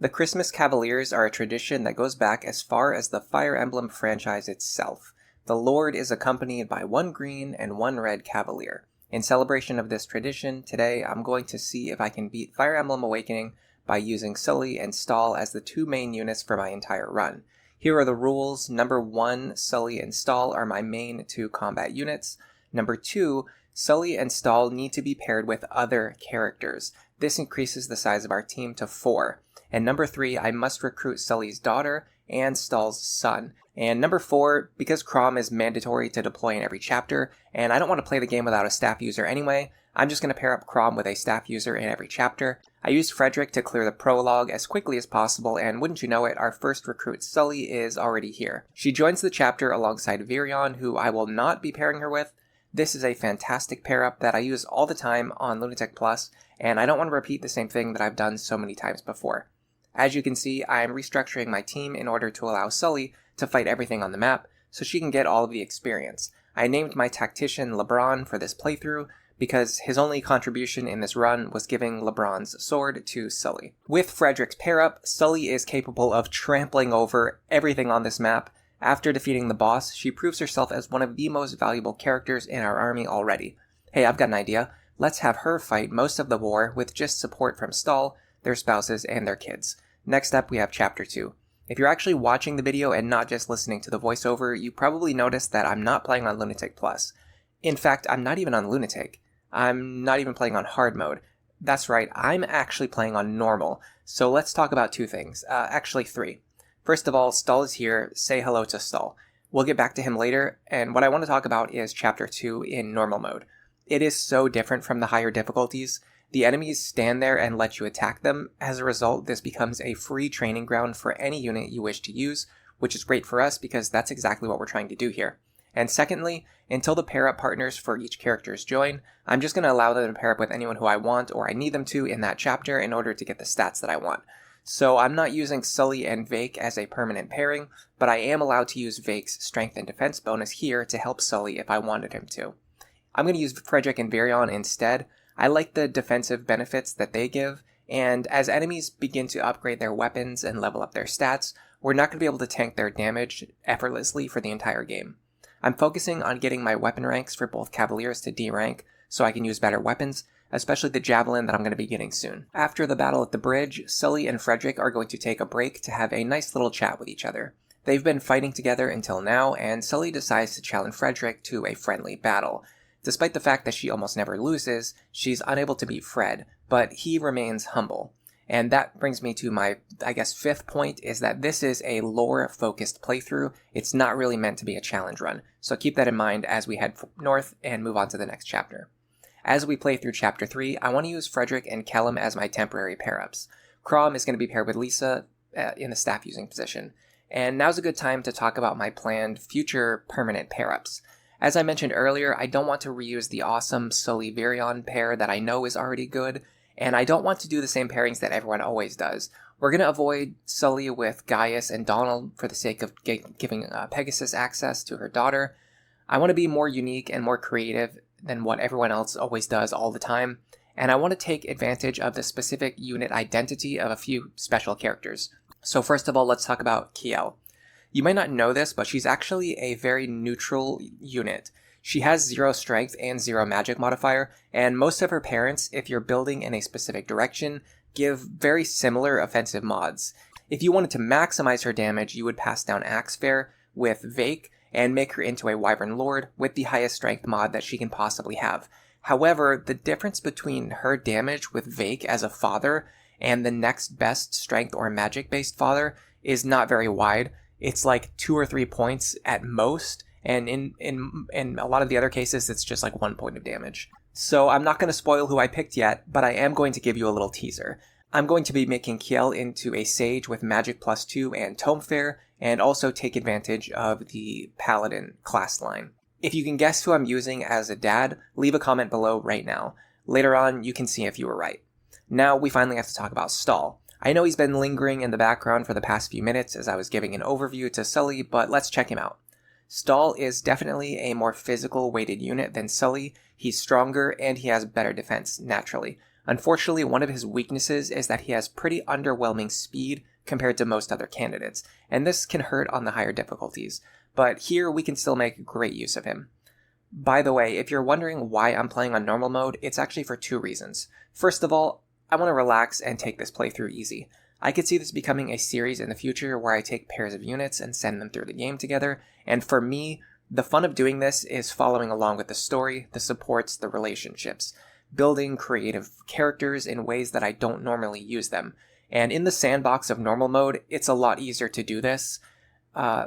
The Christmas Cavaliers are a tradition that goes back as far as the Fire Emblem franchise itself. The Lord is accompanied by one green and one red Cavalier. In celebration of this tradition, today I'm going to see if I can beat Fire Emblem Awakening by using Sully and Stahl as the two main units for my entire run. Here are the rules. Number 1, Sully and Stahl are my main two combat units. Number 2, Sully and Stahl need to be paired with other characters. This increases the size of our team to 4. And number 3, I must recruit Sully's daughter and Stahl's son. And number 4, because Chrom is mandatory to deploy in every chapter, and I don't want to play the game without a staff user anyway, I'm just going to pair up Chrom with a staff user in every chapter. I used Frederick to clear the prologue as quickly as possible, and wouldn't you know it, our first recruit Sully is already here. She joins the chapter alongside Virion, who I will not be pairing her with. This is a fantastic pair-up that I use all the time on Lunatic Plus, and I don't want to repeat the same thing that I've done so many times before. As you can see, I am restructuring my team in order to allow Sully to fight everything on the map, so she can get all of the experience. I named my tactician LeBron for this playthrough, because his only contribution in this run was giving LeBron's sword to Sully. With Frederick's pair-up, Sully is capable of trampling over everything on this map. After defeating the boss, she proves herself as one of the most valuable characters in our army already. Hey, I've got an idea. Let's have her fight most of the war with just support from Stahl, their spouses, and their kids. Next up, we have Chapter 2. If you're actually watching the video and not just listening to the voiceover, you probably noticed that I'm not playing on Lunatic Plus. In fact, I'm not even on Lunatic. I'm not even playing on hard mode. That's right, I'm actually playing on normal. So let's talk about two things. Actually, three. First of all, Stahl is here. Say hello to Stahl. We'll get back to him later, and what I want to talk about is Chapter 2 in normal mode. It is so different from the higher difficulties. The enemies stand there and let you attack them. As a result, this becomes a free training ground for any unit you wish to use, which is great for us because that's exactly what we're trying to do here. And secondly, until the pair-up partners for each characters join, I'm just going to allow them to pair up with anyone who I want or I need them to in that chapter in order to get the stats that I want. So I'm not using Sully and Vake as a permanent pairing, but I am allowed to use Vake's strength and defense bonus here to help Sully if I wanted him to. I'm going to use Frederick and Virion instead. I like the defensive benefits that they give, and as enemies begin to upgrade their weapons and level up their stats, we're not going to be able to tank their damage effortlessly for the entire game. I'm focusing on getting my weapon ranks for both Cavaliers to D rank so I can use better weapons, especially the Javelin that I'm going to be getting soon. After the battle at the bridge, Sully and Frederick are going to take a break to have a nice little chat with each other. They've been fighting together until now, and Sully decides to challenge Frederick to a friendly battle. Despite the fact that she almost never loses, she's unable to beat Fred, but he remains humble. And that brings me to my, fifth point, is that this is a lore-focused playthrough. It's not really meant to be a challenge run, so keep that in mind as we head north and move on to the next chapter. As we play through Chapter 3, I want to use Frederick and Kjelle as my temporary pair-ups. Chrom is going to be paired with Lisa in the staff-using position. And now's a good time to talk about my planned future permanent pair-ups. As I mentioned earlier, I don't want to reuse the awesome Sully-Virion pair that I know is already good, and I don't want to do the same pairings that everyone always does. We're going to avoid Sully with Gaius and Donald for the sake of giving Pegasus access to her daughter. I want to be more unique and more creative than what everyone else always does all the time, and I want to take advantage of the specific unit identity of a few special characters. So first of all, let's talk about Kjelle. You might not know this, but she's actually a very neutral unit. She has 0 strength and 0 magic modifier, and most of her parents, if you're building in a specific direction, give very similar offensive mods. If you wanted to maximize her damage, you would pass down Axefair with Vake and make her into a Wyvern Lord with the highest strength mod that she can possibly have. However, the difference between her damage with Vake as a father and the next best strength or magic-based father is not very wide. It's like 2 or 3 points at most, and in a lot of the other cases, it's just like 1 point of damage. So I'm not going to spoil who I picked yet, but I am going to give you a little teaser. I'm going to be making Kjelle into a Sage with Magic +2 and Tome Fair, and also take advantage of the Paladin class line. If you can guess who I'm using as a dad, leave a comment below right now. Later on, you can see if you were right. Now we finally have to talk about Stahl. I know he's been lingering in the background for the past few minutes as I was giving an overview to Sully, but let's check him out. Stahl is definitely a more physical weighted unit than Sully. He's stronger and he has better defense naturally. Unfortunately, one of his weaknesses is that he has pretty underwhelming speed compared to most other candidates, and this can hurt on the higher difficulties, but here we can still make great use of him. By the way, if you're wondering why I'm playing on normal mode, it's actually for 2 reasons. First of all, I want to relax and take this playthrough easy. I could see this becoming a series in the future where I take pairs of units and send them through the game together, and for me, the fun of doing this is following along with the story, the supports, the relationships, building creative characters in ways that I don't normally use them. And in the sandbox of normal mode, it's a lot easier to do this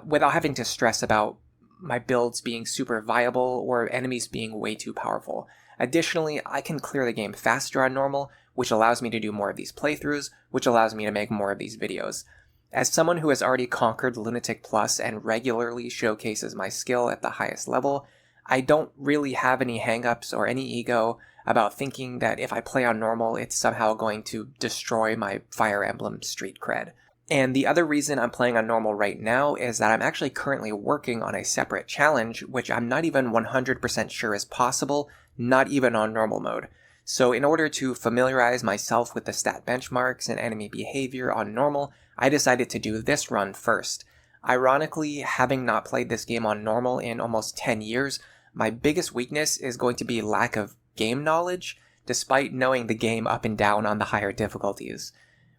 without having to stress about my builds being super viable or enemies being way too powerful. Additionally, I can clear the game faster on normal, which allows me to do more of these playthroughs, which allows me to make more of these videos. As someone who has already conquered Lunatic Plus and regularly showcases my skill at the highest level, I don't really have any hangups or any ego about thinking that if I play on normal, it's somehow going to destroy my Fire Emblem street cred. And the other reason I'm playing on normal right now is that I'm actually currently working on a separate challenge, which I'm not even 100% sure is possible, not even on normal mode. So in order to familiarize myself with the stat benchmarks and enemy behavior on normal, I decided to do this run first. Ironically, having not played this game on normal in almost 10 years, my biggest weakness is going to be lack of game knowledge, despite knowing the game up and down on the higher difficulties.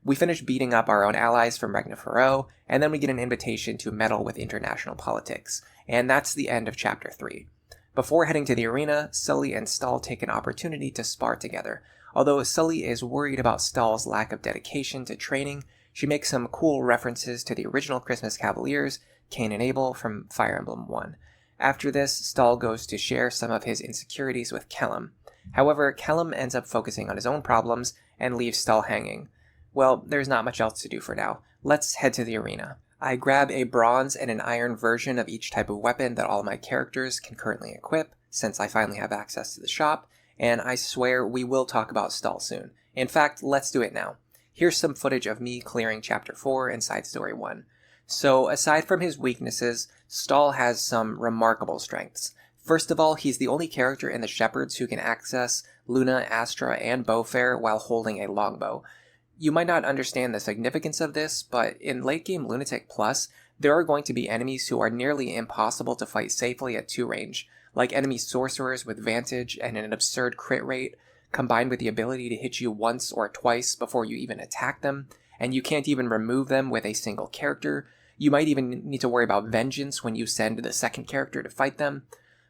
We finish beating up our own allies from Regna Faro, and then we get an invitation to meddle with international politics, and that's the end of Chapter 3. Before heading to the arena, Sully and Stahl take an opportunity to spar together. Although Sully is worried about Stahl's lack of dedication to training, she makes some cool references to the original Christmas Cavaliers, Cain and Abel from Fire Emblem 1. After this, Stahl goes to share some of his insecurities with Kjelle. However, Kjelle ends up focusing on his own problems and leaves Stahl hanging. Well, there's not much else to do for now. Let's head to the arena. I grab a bronze and an iron version of each type of weapon that all my characters can currently equip, since I finally have access to the shop, and I swear we will talk about Stahl soon. In fact, let's do it now. Here's some footage of me clearing Chapter 4 and Side Story 1. So, aside from his weaknesses, Stahl has some remarkable strengths. First of all, he's the only character in the Shepherds who can access Luna, Astra, and Bowfair while holding a longbow. You might not understand the significance of this, but in late-game Lunatic Plus, there are going to be enemies who are nearly impossible to fight safely at 2 range, like enemy sorcerers with Vantage and an absurd crit rate, combined with the ability to hit you once or twice before you even attack them, and you can't even remove them with a single character. You might even need to worry about Vengeance when you send the second character to fight them.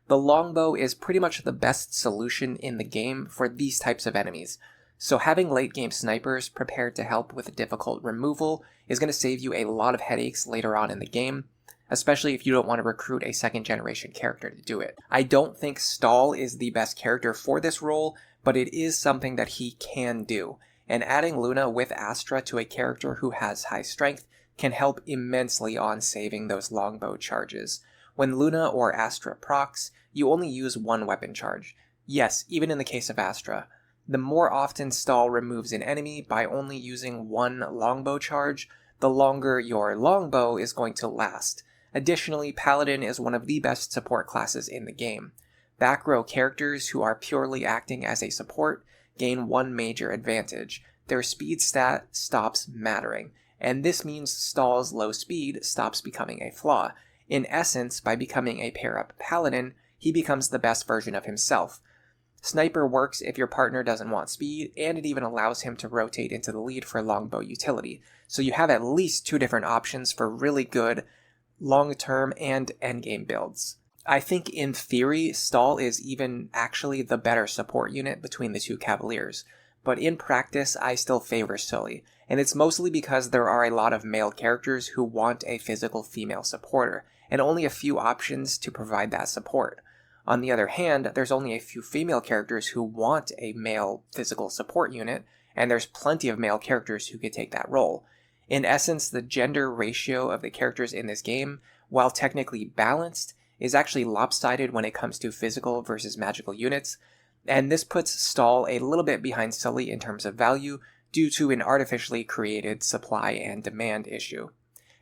The longbow is pretty much the best solution in the game for these types of enemies. So having late-game snipers prepared to help with difficult removal is going to save you a lot of headaches later on in the game, especially if you don't want to recruit a second-generation character to do it. I don't think Stahl is the best character for this role, but it is something that he can do, and adding Luna with Astra to a character who has high strength can help immensely on saving those longbow charges. When Luna or Astra procs, you only use 1 weapon charge. Yes, even in the case of Astra. The more often Stahl removes an enemy by only using 1 longbow charge, the longer your longbow is going to last. Additionally, Paladin is one of the best support classes in the game. Back row characters who are purely acting as a support gain 1 major advantage. Their speed stat stops mattering, and this means Stahl's low speed stops becoming a flaw. In essence, by becoming a pair-up Paladin, he becomes the best version of himself. Sniper works if your partner doesn't want speed, and it even allows him to rotate into the lead for longbow utility, so you have at least 2 different options for really good long-term and endgame builds. I think in theory, Stahl is even actually the better support unit between the 2 Cavaliers, but in practice I still favor Sully, and it's mostly because there are a lot of male characters who want a physical female supporter, and only a few options to provide that support. On the other hand, there's only a few female characters who want a male physical support unit, and there's plenty of male characters who could take that role. In essence, the gender ratio of the characters in this game, while technically balanced, is actually lopsided when it comes to physical versus magical units, and this puts Stahl a little bit behind Sully in terms of value due to an artificially created supply and demand issue.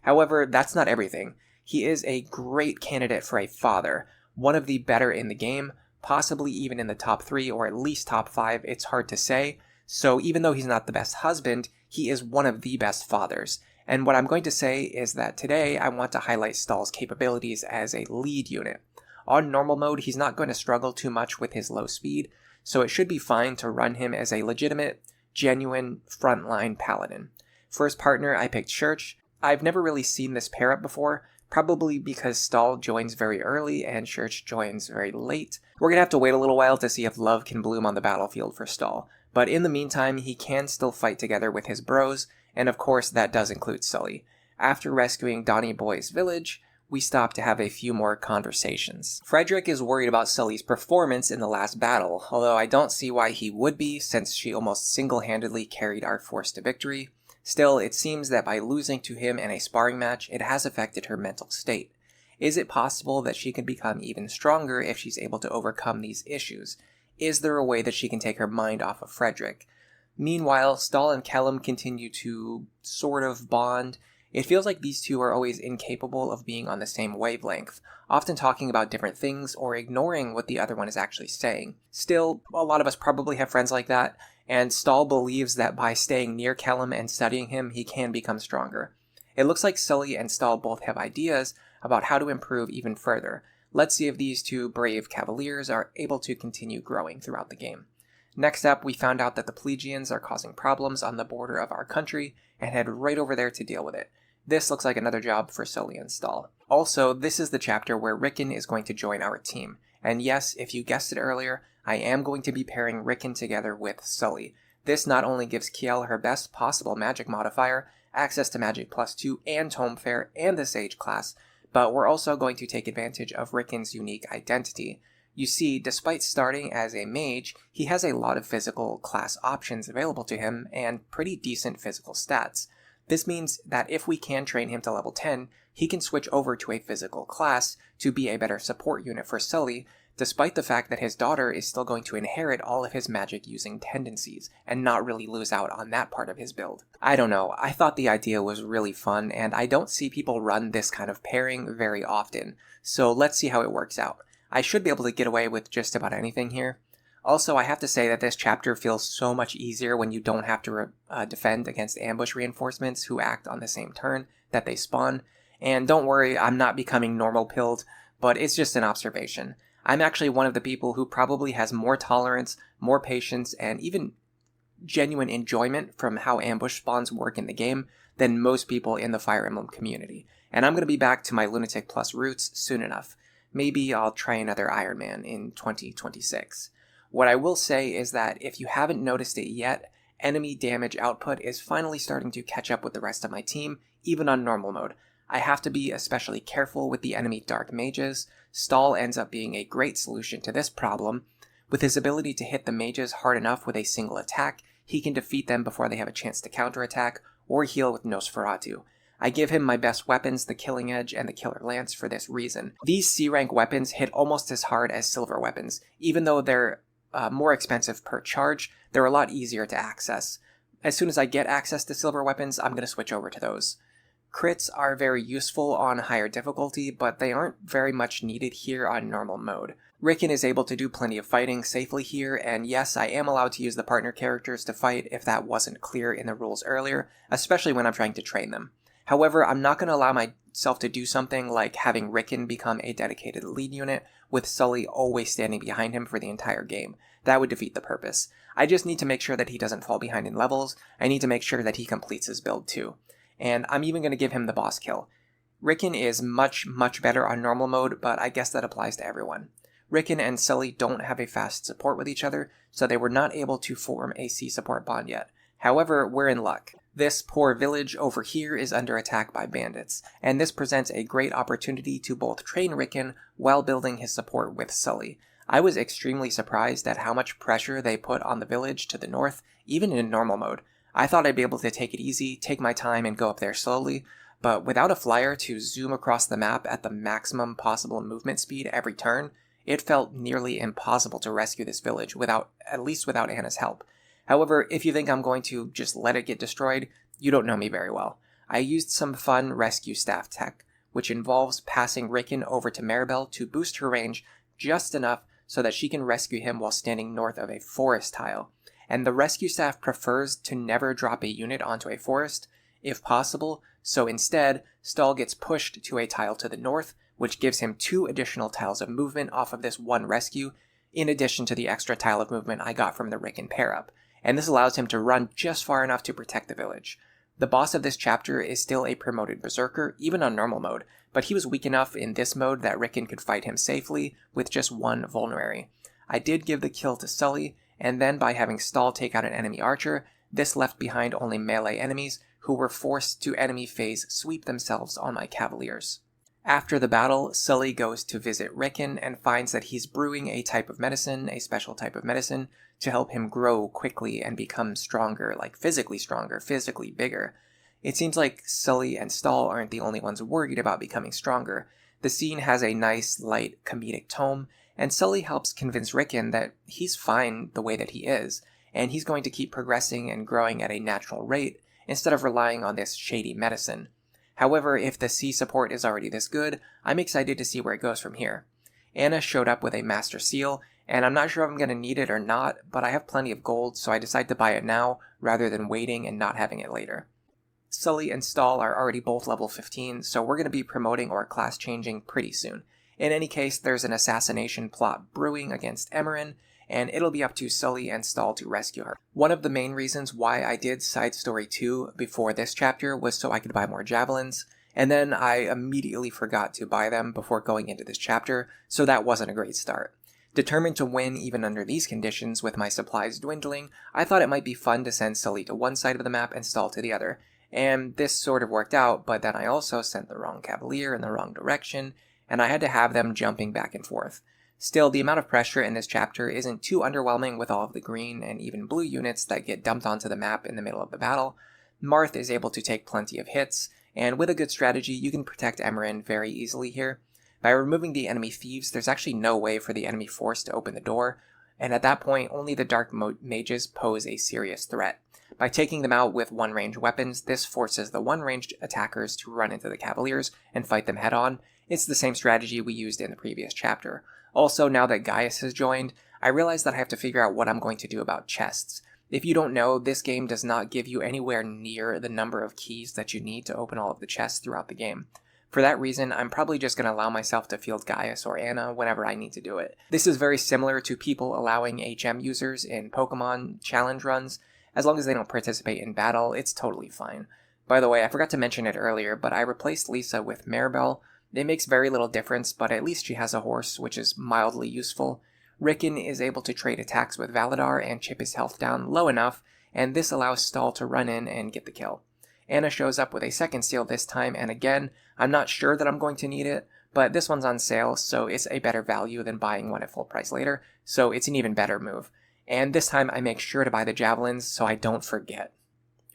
However, that's not everything. He is a great candidate for a father, one of the better in the game, possibly even in the top 3 or at least top 5, it's hard to say. So even though he's not the best husband, he is one of the best fathers. And what I'm going to say is that today I want to highlight Stahl's capabilities as a lead unit. On normal mode, he's not going to struggle too much with his low speed, so it should be fine to run him as a legitimate, genuine frontline paladin. For his partner, I picked Cherche. I've never really seen this pair up before, probably because Stahl joins very early and Cherche joins very late. We're going to have to wait a little while to see if love can bloom on the battlefield for Stahl, but in the meantime, he can still fight together with his bros, and of course that does include Sully. After rescuing Donny Boy's village, we stop to have a few more conversations. Frederick is worried about Sully's performance in the last battle, although I don't see why he would be, since she almost single-handedly carried our force to victory. Still, it seems that by losing to him in a sparring match, it has affected her mental state. Is it possible that she can become even stronger if she's able to overcome these issues? Is there a way that she can take her mind off of Frederick? Meanwhile, Stahl and Kjelle continue to sort of bond. It feels like these two are always incapable of being on the same wavelength, often talking about different things or ignoring what the other one is actually saying. Still, a lot of us probably have friends like that, and Stahl believes that by staying near Kjelle and studying him, he can become stronger. It looks like Sully and Stahl both have ideas about how to improve even further. Let's see if these two brave Cavaliers are able to continue growing throughout the game. Next up, we found out that the Plegians are causing problems on the border of our country and head right over there to deal with it. This looks like another job for Sully and Stahl. Also, this is the chapter where Rickon is going to join our team. And yes, if you guessed it earlier, I am going to be pairing Rickon together with Sully. This not only gives Kjelle her best possible magic modifier, access to Magic +2 and Tome Fair and the Sage class, but we're also going to take advantage of Rickon's unique identity. You see, despite starting as a mage, he has a lot of physical class options available to him and pretty decent physical stats. This means that if we can train him to level 10, he can switch over to a physical class to be a better support unit for Sully, despite the fact that his daughter is still going to inherit all of his magic-using tendencies, and not really lose out on that part of his build. I don't know, I thought the idea was really fun, and I don't see people run this kind of pairing very often, so let's see how it works out. I should be able to get away with just about anything here. Also, I have to say that this chapter feels so much easier when you don't have to defend against ambush reinforcements who act on the same turn that they spawn. And don't worry, I'm not becoming normal pilled, but it's just an observation. I'm actually one of the people who probably has more tolerance, more patience, and even genuine enjoyment from how ambush spawns work in the game than most people in the Fire Emblem community. And I'm going to be back to my Lunatic Plus roots soon enough. Maybe I'll try another Iron Man in 2026. What I will say is that if you haven't noticed it yet, enemy damage output is finally starting to catch up with the rest of my team, even on normal mode. I have to be especially careful with the enemy Dark Mages. Stahl ends up being a great solution to this problem. With his ability to hit the mages hard enough with a single attack, he can defeat them before they have a chance to counterattack, or heal with Nosferatu. I give him my best weapons, the Killing Edge and the Killer Lance, for this reason. These C-rank weapons hit almost as hard as silver weapons. Even though they're more expensive per charge, they're a lot easier to access. As soon as I get access to silver weapons, I'm going to switch over to those. Crits are very useful on higher difficulty, but they aren't very much needed here on normal mode. Rickon is able to do plenty of fighting safely here, and yes, I am allowed to use the partner characters to fight if that wasn't clear in the rules earlier, especially when I'm trying to train them. However, I'm not going to allow myself to do something like having Rickon become a dedicated lead unit, with Sully always standing behind him for the entire game. That would defeat the purpose. I just need to make sure that he doesn't fall behind in levels. I need to make sure that he completes his build too. And I'm even going to give him the boss kill. Rickon is much better on normal mode, but I guess that applies to everyone. Rickon and Sully don't have a fast support with each other, so they were not able to form a C-support bond yet. However, we're in luck. This poor village over here is under attack by bandits, and this presents a great opportunity to both train Rickon while building his support with Sully. I was extremely surprised at how much pressure they put on the village to the north, even in normal mode. I thought I'd be able to take it easy, take my time, and go up there slowly, but without a flyer to zoom across the map at the maximum possible movement speed every turn, it felt nearly impossible to rescue this village at least without Anna's help. However, if you think I'm going to just let it get destroyed, you don't know me very well. I used some fun rescue staff tech, which involves passing Rickon over to Maribel to boost her range just enough so that she can rescue him while standing north of a forest tile. and the rescue staff prefers to never drop a unit onto a forest, if possible, so instead, Stahl gets pushed to a tile to the north, which gives him 2 additional tiles of movement off of this one rescue, in addition to the extra tile of movement I got from the Rickon pair-up, and this allows him to run just far enough to protect the village. The boss of this chapter is still a promoted berserker, even on normal mode, but he was weak enough in this mode that Rickon could fight him safely with just 1 vulnerary. I did give the kill to Sully, and then by having Stahl take out an enemy archer, this left behind only melee enemies who were forced to enemy phase sweep themselves on my Cavaliers. After the battle, Sully goes to visit Rickon and finds that he's brewing a type of medicine, a special type of medicine, to help him grow quickly and become stronger, like physically stronger, physically bigger. It seems like Sully and Stahl aren't the only ones worried about becoming stronger. The scene has a nice, light, comedic tone, and Sully helps convince Rickon that he's fine the way that he is, and he's going to keep progressing and growing at a natural rate instead of relying on this shady medicine. However, if the C support is already this good, I'm excited to see where it goes from here. Anna showed up with a Master Seal, and I'm not sure if I'm going to need it or not, but I have plenty of gold, so I decide to buy it now rather than waiting and not having it later. Sully and Stahl are already both level 15, so we're going to be promoting or class changing pretty soon. In any case, there's an assassination plot brewing against Emerin, and it'll be up to Sully and Stahl to rescue her. One of the main reasons why I did Side Story 2 before this chapter was so I could buy more javelins, and then I immediately forgot to buy them before going into this chapter, so that wasn't a great start. Determined to win even under these conditions with my supplies dwindling, I thought it might be fun to send Sully to one side of the map and Stahl to the other, and this sort of worked out, but then I also sent the wrong Cavalier in the wrong direction, and I had to have them jumping back and forth. Still, the amount of pressure in this chapter isn't too underwhelming with all of the green and even blue units that get dumped onto the map in the middle of the battle. Marth is able to take plenty of hits, and with a good strategy, you can protect Emerin very easily here. By removing the enemy thieves, there's actually no way for the enemy force to open the door, and at that point, only the dark mages pose a serious threat. By taking them out with one-range weapons, this forces the one-ranged attackers to run into the Cavaliers and fight them head-on. It's the same strategy we used in the previous chapter. Also, now that Gaius has joined, I realize that I have to figure out what I'm going to do about chests. If you don't know, this game does not give you anywhere near the number of keys that you need to open all of the chests throughout the game. For that reason, I'm probably just going to allow myself to field Gaius or Anna whenever I need to do it. This is very similar to people allowing HM users in Pokemon challenge runs. As long as they don't participate in battle, it's totally fine. By the way, I forgot to mention it earlier, but I replaced Lisa with Maribel. It makes very little difference, but at least she has a horse, which is mildly useful. Rickon is able to trade attacks with Validar and chip his health down low enough, and this allows Stahl to run in and get the kill. Anna shows up with a second seal this time, and again, I'm not sure that I'm going to need it, but this one's on sale, so it's a better value than buying one at full price later, so it's an even better move. And this time I make sure to buy the javelins so I don't forget.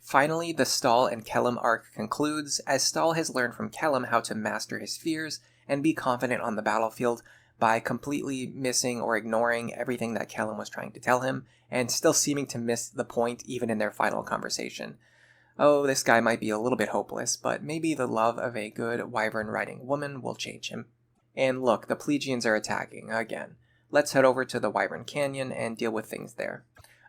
Finally, the Stahl and Kjelle arc concludes, as Stahl has learned from Kjelle how to master his fears and be confident on the battlefield by completely missing or ignoring everything that Kjelle was trying to tell him, and still seeming to miss the point even in their final conversation. Oh, this guy might be a little bit hopeless, but maybe the love of a good wyvern-riding woman will change him. And look, the Plegians are attacking again. Let's head over to the Wyvern Canyon and deal with things there.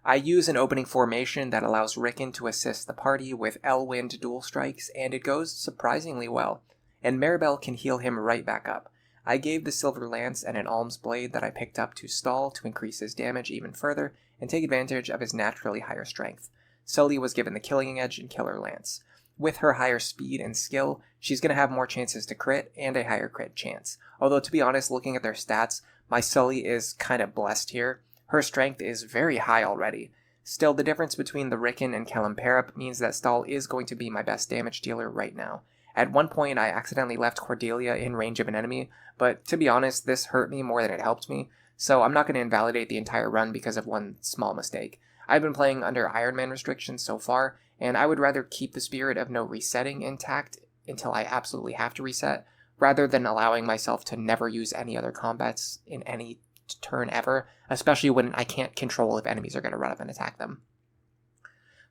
I use an opening formation that allows Rickon to assist the party with Elwind dual strikes, and it goes surprisingly well. And Maribel can heal him right back up. I gave the Silver Lance and an Alms Blade that I picked up to Stahl to increase his damage even further and take advantage of his naturally higher strength. Sully was given the Killing Edge and Killer Lance. With her higher speed and skill, she's going to have more chances to crit and a higher crit chance. Although, to be honest, looking at their stats, my Sully is kind of blessed here. Her strength is very high already. Still, the difference between the Rickon and Kjelle pair-up means that Stahl is going to be my best damage dealer right now. At one point, I accidentally left Cordelia in range of an enemy, but to be honest, this hurt me more than it helped me, so I'm not going to invalidate the entire run because of one small mistake. I've been playing under Iron Man restrictions so far, and I would rather keep the spirit of no resetting intact until I absolutely have to reset, rather than allowing myself to never use any other combats in any turn ever, especially when I can't control if enemies are going to run up and attack them.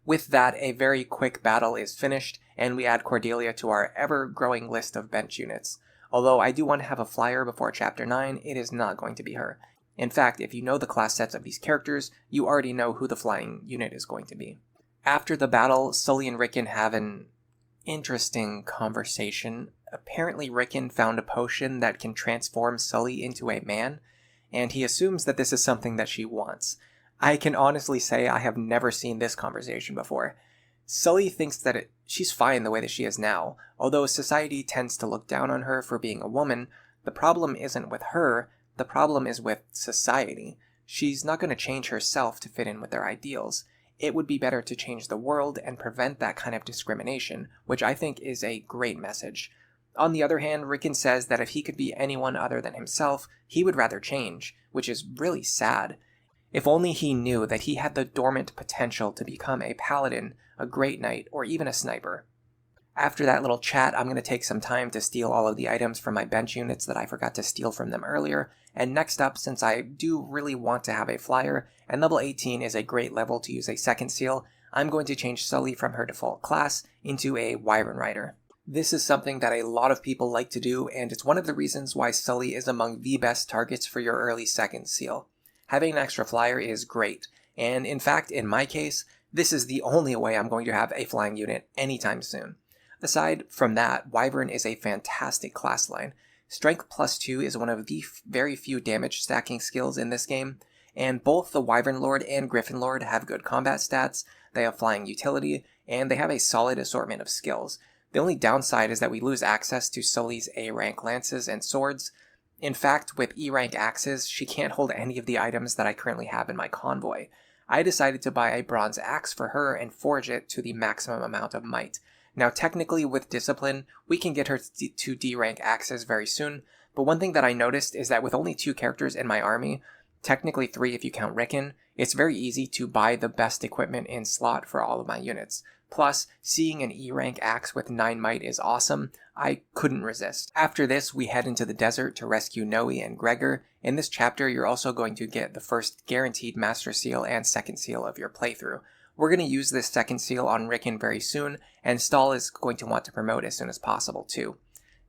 With that, a very quick battle is finished, and we add Cordelia to our ever-growing list of bench units. Although I do want to have a flyer before Chapter 9, it is not going to be her. In fact, if you know the class sets of these characters, you already know who the flying unit is going to be. After the battle, Sully and Rickon have an interesting conversation. Apparently Rickon found a potion that can transform Sully into a man, and he assumes that this is something that she wants. I can honestly say I have never seen this conversation before. Sully thinks that she's fine the way that she is now. Although society tends to look down on her for being a woman, the problem isn't with her, the problem is with society. She's not going to change herself to fit in with their ideals. It would be better to change the world and prevent that kind of discrimination, which I think is a great message. On the other hand, Rickon says that if he could be anyone other than himself, he would rather change, which is really sad. If only he knew that he had the dormant potential to become a paladin, a great knight, or even a sniper. After that little chat, I'm going to take some time to steal all of the items from my bench units that I forgot to steal from them earlier, and next up, since I do really want to have a flyer, and level 18 is a great level to use a second seal, I'm going to change Sully from her default class into a Wyvern Rider. This is something that a lot of people like to do, and it's one of the reasons why Sully is among the best targets for your early second seal. Having an extra flyer is great, and in fact, in my case, this is the only way I'm going to have a flying unit anytime soon. Aside from that, Wyvern is a fantastic class line. Strength +2 is one of the very few damage stacking skills in this game, and both the Wyvern Lord and Griffin Lord have good combat stats, they have flying utility, and they have a solid assortment of skills. The only downside is that we lose access to Sully's A-rank lances and swords. In fact, with E-rank axes, she can't hold any of the items that I currently have in my convoy. I decided to buy a bronze axe for her and forge it to the maximum amount of might. Now technically with discipline, we can get her to D-rank axes very soon, but one thing that I noticed is that with only 2 characters in my army, technically 3 if you count Rickon, it's very easy to buy the best equipment in slot for all of my units. Plus, seeing an E-rank axe with 9 might is awesome. I couldn't resist. After this, we head into the desert to rescue Noe and Gregor. In this chapter, you're also going to get the first guaranteed Master Seal and second seal of your playthrough. We're going to use this second seal on Rickon very soon, and Stahl is going to want to promote as soon as possible too.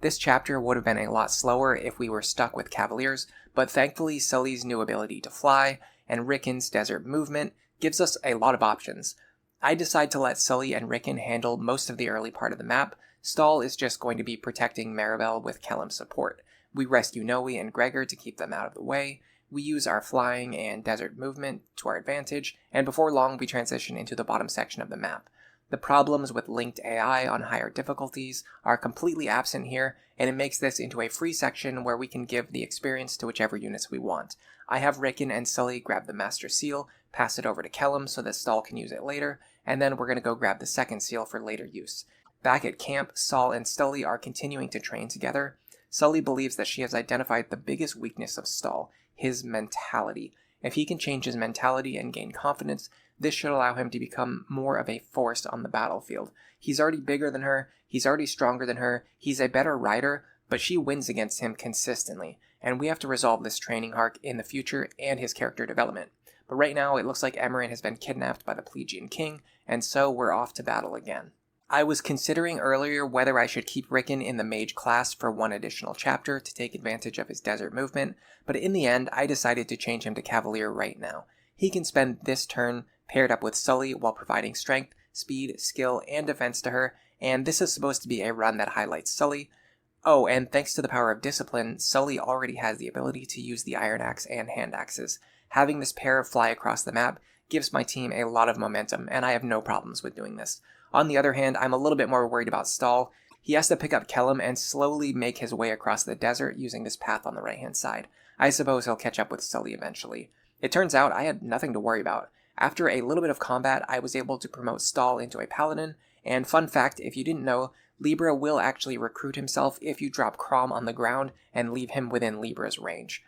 This chapter would have been a lot slower if we were stuck with Cavaliers, but thankfully Sully's new ability to fly and Rickon's desert movement gives us a lot of options. I decide to let Sully and Rickon handle most of the early part of the map. Stahl is just going to be protecting Maribel with Kellem's support. We rescue Noe and Gregor to keep them out of the way. We use our flying and desert movement to our advantage, and before long we transition into the bottom section of the map. The problems with linked AI on higher difficulties are completely absent here, and it makes this into a free section where we can give the experience to whichever units we want. I have Rickon and Sully grab the Master Seal, pass it over to Kjelle so that Stahl can use it later, and then we're going to go grab the second seal for later use. Back at camp, Saul and Sully are continuing to train together. Sully believes that she has identified the biggest weakness of Stahl, his mentality. If he can change his mentality and gain confidence, this should allow him to become more of a force on the battlefield. He's already bigger than her, he's already stronger than her, he's a better rider, but she wins against him consistently, and we have to resolve this training arc in the future and his character development. But right now, it looks like Emerin has been kidnapped by the Plegian King, and so we're off to battle again. I was considering earlier whether I should keep Rickon in the mage class for one additional chapter to take advantage of his desert movement, but in the end I decided to change him to Cavalier right now. He can spend this turn paired up with Sully while providing strength, speed, skill, and defense to her, and this is supposed to be a run that highlights Sully. Oh, and thanks to the power of discipline, Sully already has the ability to use the iron axe and hand axes. Having this pair fly across the map gives my team a lot of momentum, and I have no problems with doing this. On the other hand, I'm a little bit more worried about Stahl. He has to pick up Kjelle and slowly make his way across the desert using this path on the right-hand side. I suppose he'll catch up with Sully eventually. It turns out I had nothing to worry about. After a little bit of combat, I was able to promote Stahl into a paladin, and fun fact, if you didn't know, Libra will actually recruit himself if you drop Chrom on the ground and leave him within Libra's range.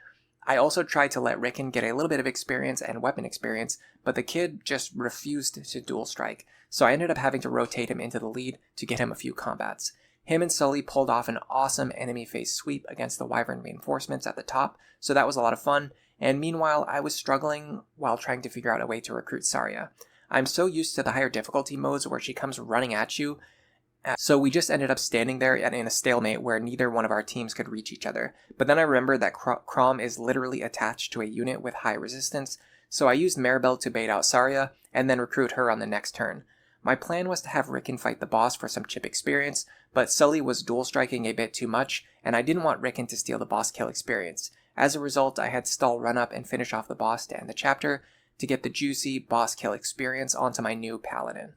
I also tried to let Rickon get a little bit of experience and weapon experience, but the kid just refused to dual strike, so I ended up having to rotate him into the lead to get him a few combats. Him and Sully pulled off an awesome enemy face sweep against the Wyvern reinforcements at the top, so that was a lot of fun, and meanwhile I was struggling while trying to figure out a way to recruit Saria. I'm so used to the higher difficulty modes where she comes running at you, So we just ended up standing there in a stalemate where neither one of our teams could reach each other. But then I remembered that Chrom is literally attached to a unit with high resistance, so I used Maribel to bait out Saria, and then recruit her on the next turn. My plan was to have Rickon fight the boss for some chip experience, but Sully was dual striking a bit too much, and I didn't want Rickon to steal the boss kill experience. As a result, I had Stahl run up and finish off the boss to end the chapter, to get the juicy boss kill experience onto my new Paladin.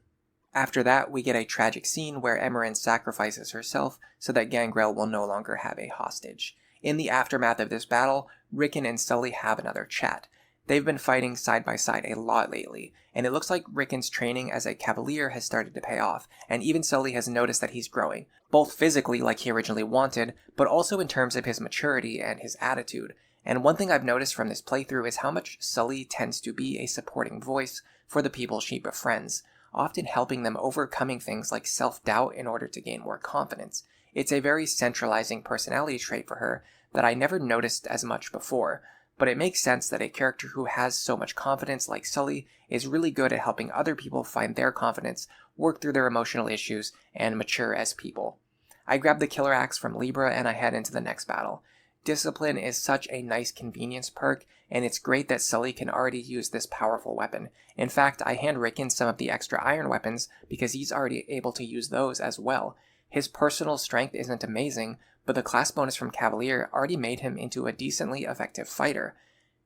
After that, we get a tragic scene where Emeryn sacrifices herself so that Gangrel will no longer have a hostage. In the aftermath of this battle, Rickon and Sully have another chat. They've been fighting side by side a lot lately, and it looks like Rickon's training as a Cavalier has started to pay off, and even Sully has noticed that he's growing, both physically like he originally wanted, but also in terms of his maturity and his attitude. And one thing I've noticed from this playthrough is how much Sully tends to be a supporting voice for the people she befriends, often helping them overcoming things like self-doubt in order to gain more confidence. It's a very centralizing personality trait for her that I never noticed as much before, but it makes sense that a character who has so much confidence like Sully is really good at helping other people find their confidence, work through their emotional issues, and mature as people. I grab the killer axe from Libra and I head into the next battle. Discipline is such a nice convenience perk, and it's great that Sully can already use this powerful weapon. In fact, I hand Rickon some of the extra iron weapons because he's already able to use those as well. His personal strength isn't amazing, but the class bonus from Cavalier already made him into a decently effective fighter.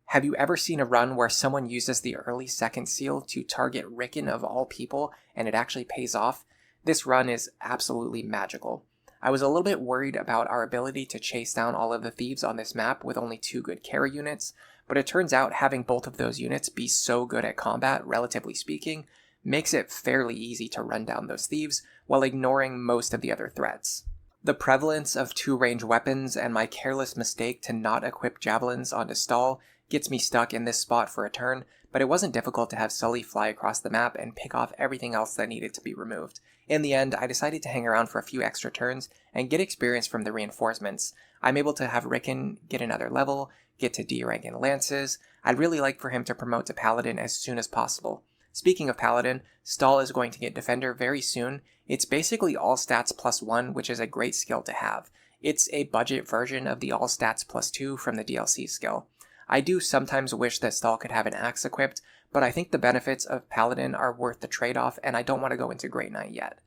Have you ever seen a run where someone uses the early second seal to target Rickon of all people and it actually pays off? This run is absolutely magical. I was a little bit worried about our ability to chase down all of the thieves on this map with only 2 good carry units, but it turns out having both of those units be so good at combat, relatively speaking, makes it fairly easy to run down those thieves while ignoring most of the other threats. The prevalence of 2-range weapons and my careless mistake to not equip javelins onto Stahl gets me stuck in this spot for a turn, but it wasn't difficult to have Sully fly across the map and pick off everything else that needed to be removed. In the end, I decided to hang around for a few extra turns and get experience from the reinforcements. I'm able to have Rickon get another level, get to D rank in lances. I'd really like for him to promote to Paladin as soon as possible. Speaking of Paladin, Stahl is going to get Defender very soon. It's basically all stats +1, which is a great skill to have. It's a budget version of the all stats +2 from the DLC skill. I do sometimes wish that Stahl could have an axe equipped, but I think the benefits of Paladin are worth the trade-off, and I don't want to go into Grey Knight yet.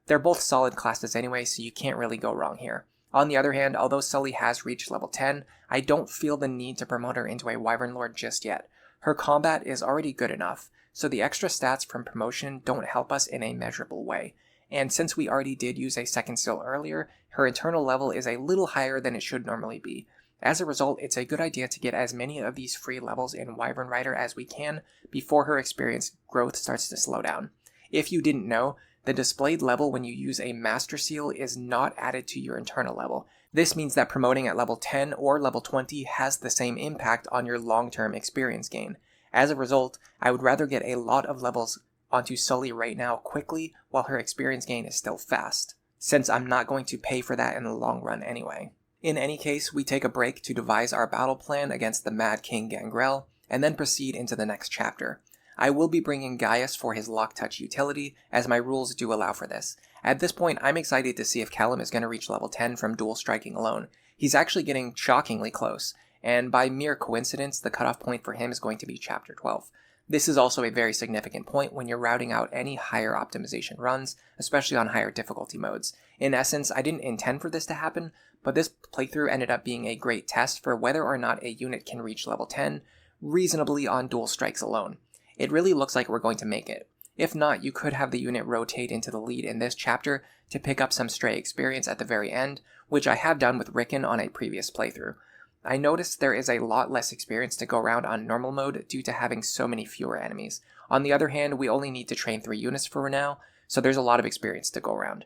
They're both solid classes anyway, so you can't really go wrong here. On the other hand, although Sully has reached level 10, I don't feel the need to promote her into a Wyvern Lord just yet. Her combat is already good enough, so the extra stats from promotion don't help us in a measurable way. And since we already did use a second skill earlier, her internal level is a little higher than it should normally be. As a result, it's a good idea to get as many of these free levels in Wyvern Rider as we can before her experience growth starts to slow down. If you didn't know, the displayed level when you use a Master Seal is not added to your internal level. This means that promoting at level 10 or level 20 has the same impact on your long-term experience gain. As a result, I would rather get a lot of levels onto Sully right now quickly while her experience gain is still fast, since I'm not going to pay for that in the long run anyway. In any case, we take a break to devise our battle plan against the Mad King Gangrel, and then proceed into the next chapter. I will be bringing Gaius for his Lock Touch utility, as my rules do allow for this. At this point, I'm excited to see if Callum is going to reach level 10 from dual striking alone. He's actually getting shockingly close, and by mere coincidence, the cutoff point for him is going to be chapter 12. This is also a very significant point when you're routing out any higher optimization runs, especially on higher difficulty modes. In essence, I didn't intend for this to happen, but this playthrough ended up being a great test for whether or not a unit can reach level 10 reasonably on dual strikes alone. It really looks like we're going to make it. If not, you could have the unit rotate into the lead in this chapter to pick up some stray experience at the very end, which I have done with Rickon on a previous playthrough. I noticed there is a lot less experience to go around on normal mode due to having so many fewer enemies. On the other hand, we only need to train 3 units for now, so there's a lot of experience to go around.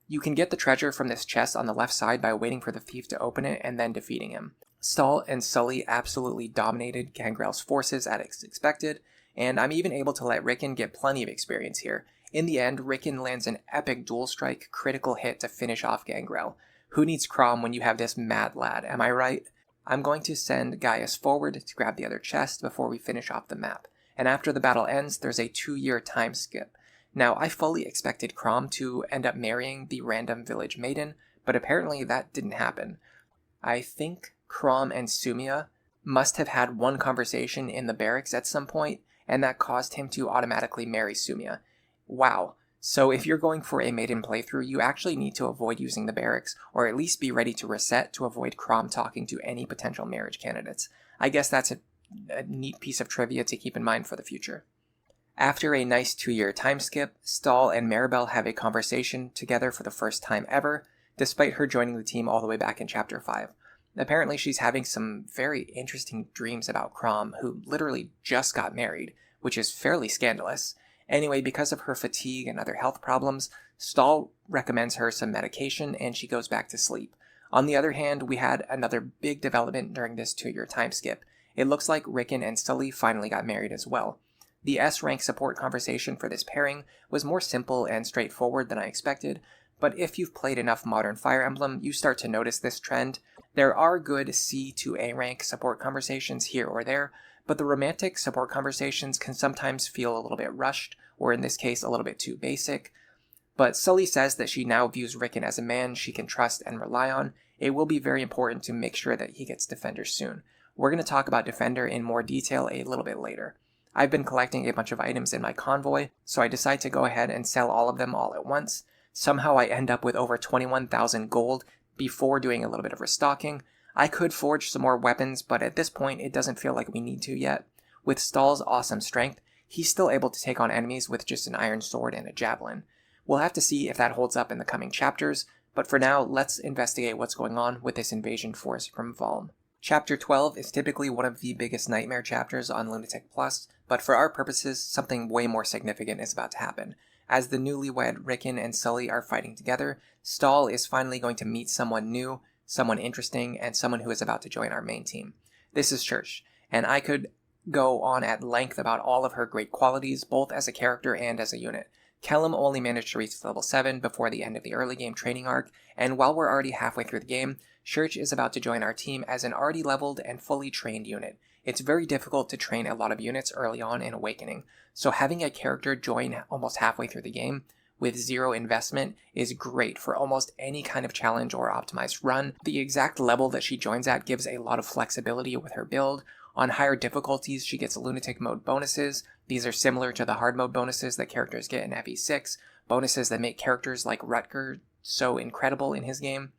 You can get the treasure from this chest on the left side by waiting for the thief to open it and then defeating him. Stahl and Sully absolutely dominated Gangrel's forces as expected, and I'm even able to let Rickon get plenty of experience here. In the end, Rickon lands an epic dual strike critical hit to finish off Gangrel. Who needs Chrom when you have this mad lad, am I right? I'm going to send Gaius forward to grab the other chest before we finish off the map, and after the battle ends, there's a 2-year time skip. Now, I fully expected Chrom to end up marrying the random village maiden, but apparently that didn't happen. I think Chrom and Sumia must have had one conversation in the barracks at some point, and that caused him to automatically marry Sumia. Wow. So if you're going for a maiden playthrough, you actually need to avoid using the barracks, or at least be ready to reset to avoid Chrom talking to any potential marriage candidates. I guess that's a neat piece of trivia to keep in mind for the future. After a nice 2-year time skip, Stahl and Maribel have a conversation together for the first time ever, despite her joining the team all the way back in Chapter 5. Apparently she's having some very interesting dreams about Chrom, who literally just got married, which is fairly scandalous. Anyway, because of her fatigue and other health problems, Stahl recommends her some medication and she goes back to sleep. On the other hand, we had another big development during this 2-year time skip. It looks like Rickon and Sully finally got married as well. The S-rank support conversation for this pairing was more simple and straightforward than I expected, but if you've played enough modern Fire Emblem, you start to notice this trend. There are good C to A rank support conversations here or there, but the romantic support conversations can sometimes feel a little bit rushed, or in this case, a little bit too basic. But Sully says that she now views Rickon as a man she can trust and rely on. It will be very important to make sure that he gets Defender soon. We're going to talk about Defender in more detail a little bit later. I've been collecting a bunch of items in my convoy, so I decide to go ahead and sell all of them all at once. Somehow I end up with over 21,000 gold before doing a little bit of restocking. I could forge some more weapons, but at this point it doesn't feel like we need to yet. With Stahl's awesome strength, he's still able to take on enemies with just an iron sword and a javelin. We'll have to see if that holds up in the coming chapters, but for now, let's investigate what's going on with this invasion force from Valm. Chapter 12 is typically one of the biggest nightmare chapters on Lunatic Plus, but for our purposes, something way more significant is about to happen. As the newlywed Rickon and Sully are fighting together, Stahl is finally going to meet someone new, someone interesting, and someone who is about to join our main team. This is Cherche, and I could go on at length about all of her great qualities, both as a character and as a unit. Kjelle only managed to reach level 7 before the end of the early game training arc, and while we're already halfway through the game, Cherche is about to join our team as an already leveled and fully trained unit. It's very difficult to train a lot of units early on in Awakening, so having a character join almost halfway through the game with zero investment is great for almost any kind of challenge or optimized run. The exact level that she joins at gives a lot of flexibility with her build. On higher difficulties, she gets lunatic mode bonuses. These are similar to the hard mode bonuses that characters get in FE6, bonuses that make characters like Rutger so incredible in his game.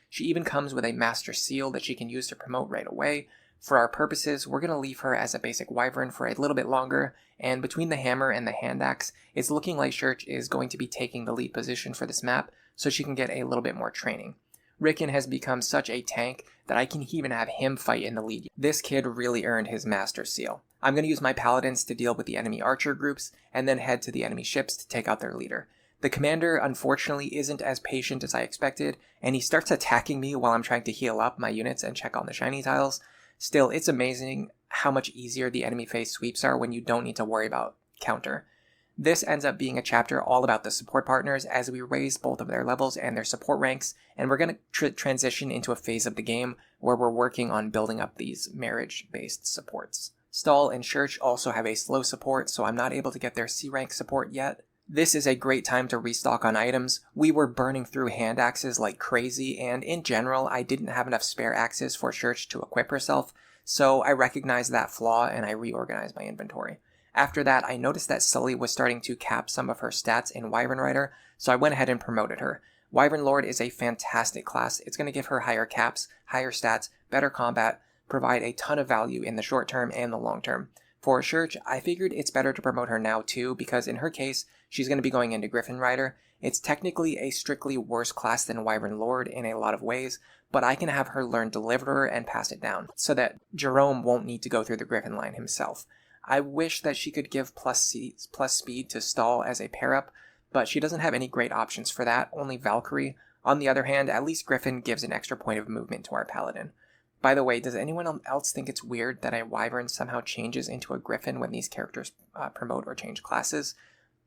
She even comes with a master seal that she can use to promote right away. For our purposes, we're going to leave her as a basic wyvern for a little bit longer, and between the hammer and the hand axe, it's looking like Cherche is going to be taking the lead position for this map, so she can get a little bit more training. Rickon has become such a tank that I can even have him fight in the lead. This kid really earned his master seal. I'm going to use my paladins to deal with the enemy archer groups, and then head to the enemy ships to take out their leader. The commander, unfortunately, isn't as patient as I expected, and he starts attacking me while I'm trying to heal up my units and check on the shiny tiles. Still, it's amazing how much easier the enemy phase sweeps are when you don't need to worry about counter. This ends up being a chapter all about the support partners as we raise both of their levels and their support ranks, and we're going to transition into a phase of the game where we're working on building up these marriage-based supports. Stahl and Cherche also have a slow support, so I'm not able to get their C-rank support yet. This is a great time to restock on items. We were burning through hand axes like crazy, and in general, I didn't have enough spare axes for Cherche to equip herself, so I recognized that flaw and I reorganized my inventory. After that, I noticed that Sully was starting to cap some of her stats in Wyvern Rider, so I went ahead and promoted her. Wyvern Lord is a fantastic class. It's going to give her higher caps, higher stats, better combat, provide a ton of value in the short term and the long term. For Cherche, I figured it's better to promote her now too, because in her case, she's going to be going into Griffin Rider. It's technically a strictly worse class than Wyvern Lord in a lot of ways, but I can have her learn Deliverer and pass it down, so that Gerome won't need to go through the Griffin line himself. I wish that she could give plus speed to Stahl as a pair-up, but she doesn't have any great options for that, only Valkyrie. On the other hand, at least Griffin gives an extra point of movement to our Paladin. By the way, does anyone else think it's weird that a Wyvern somehow changes into a Griffin when these characters promote or change classes?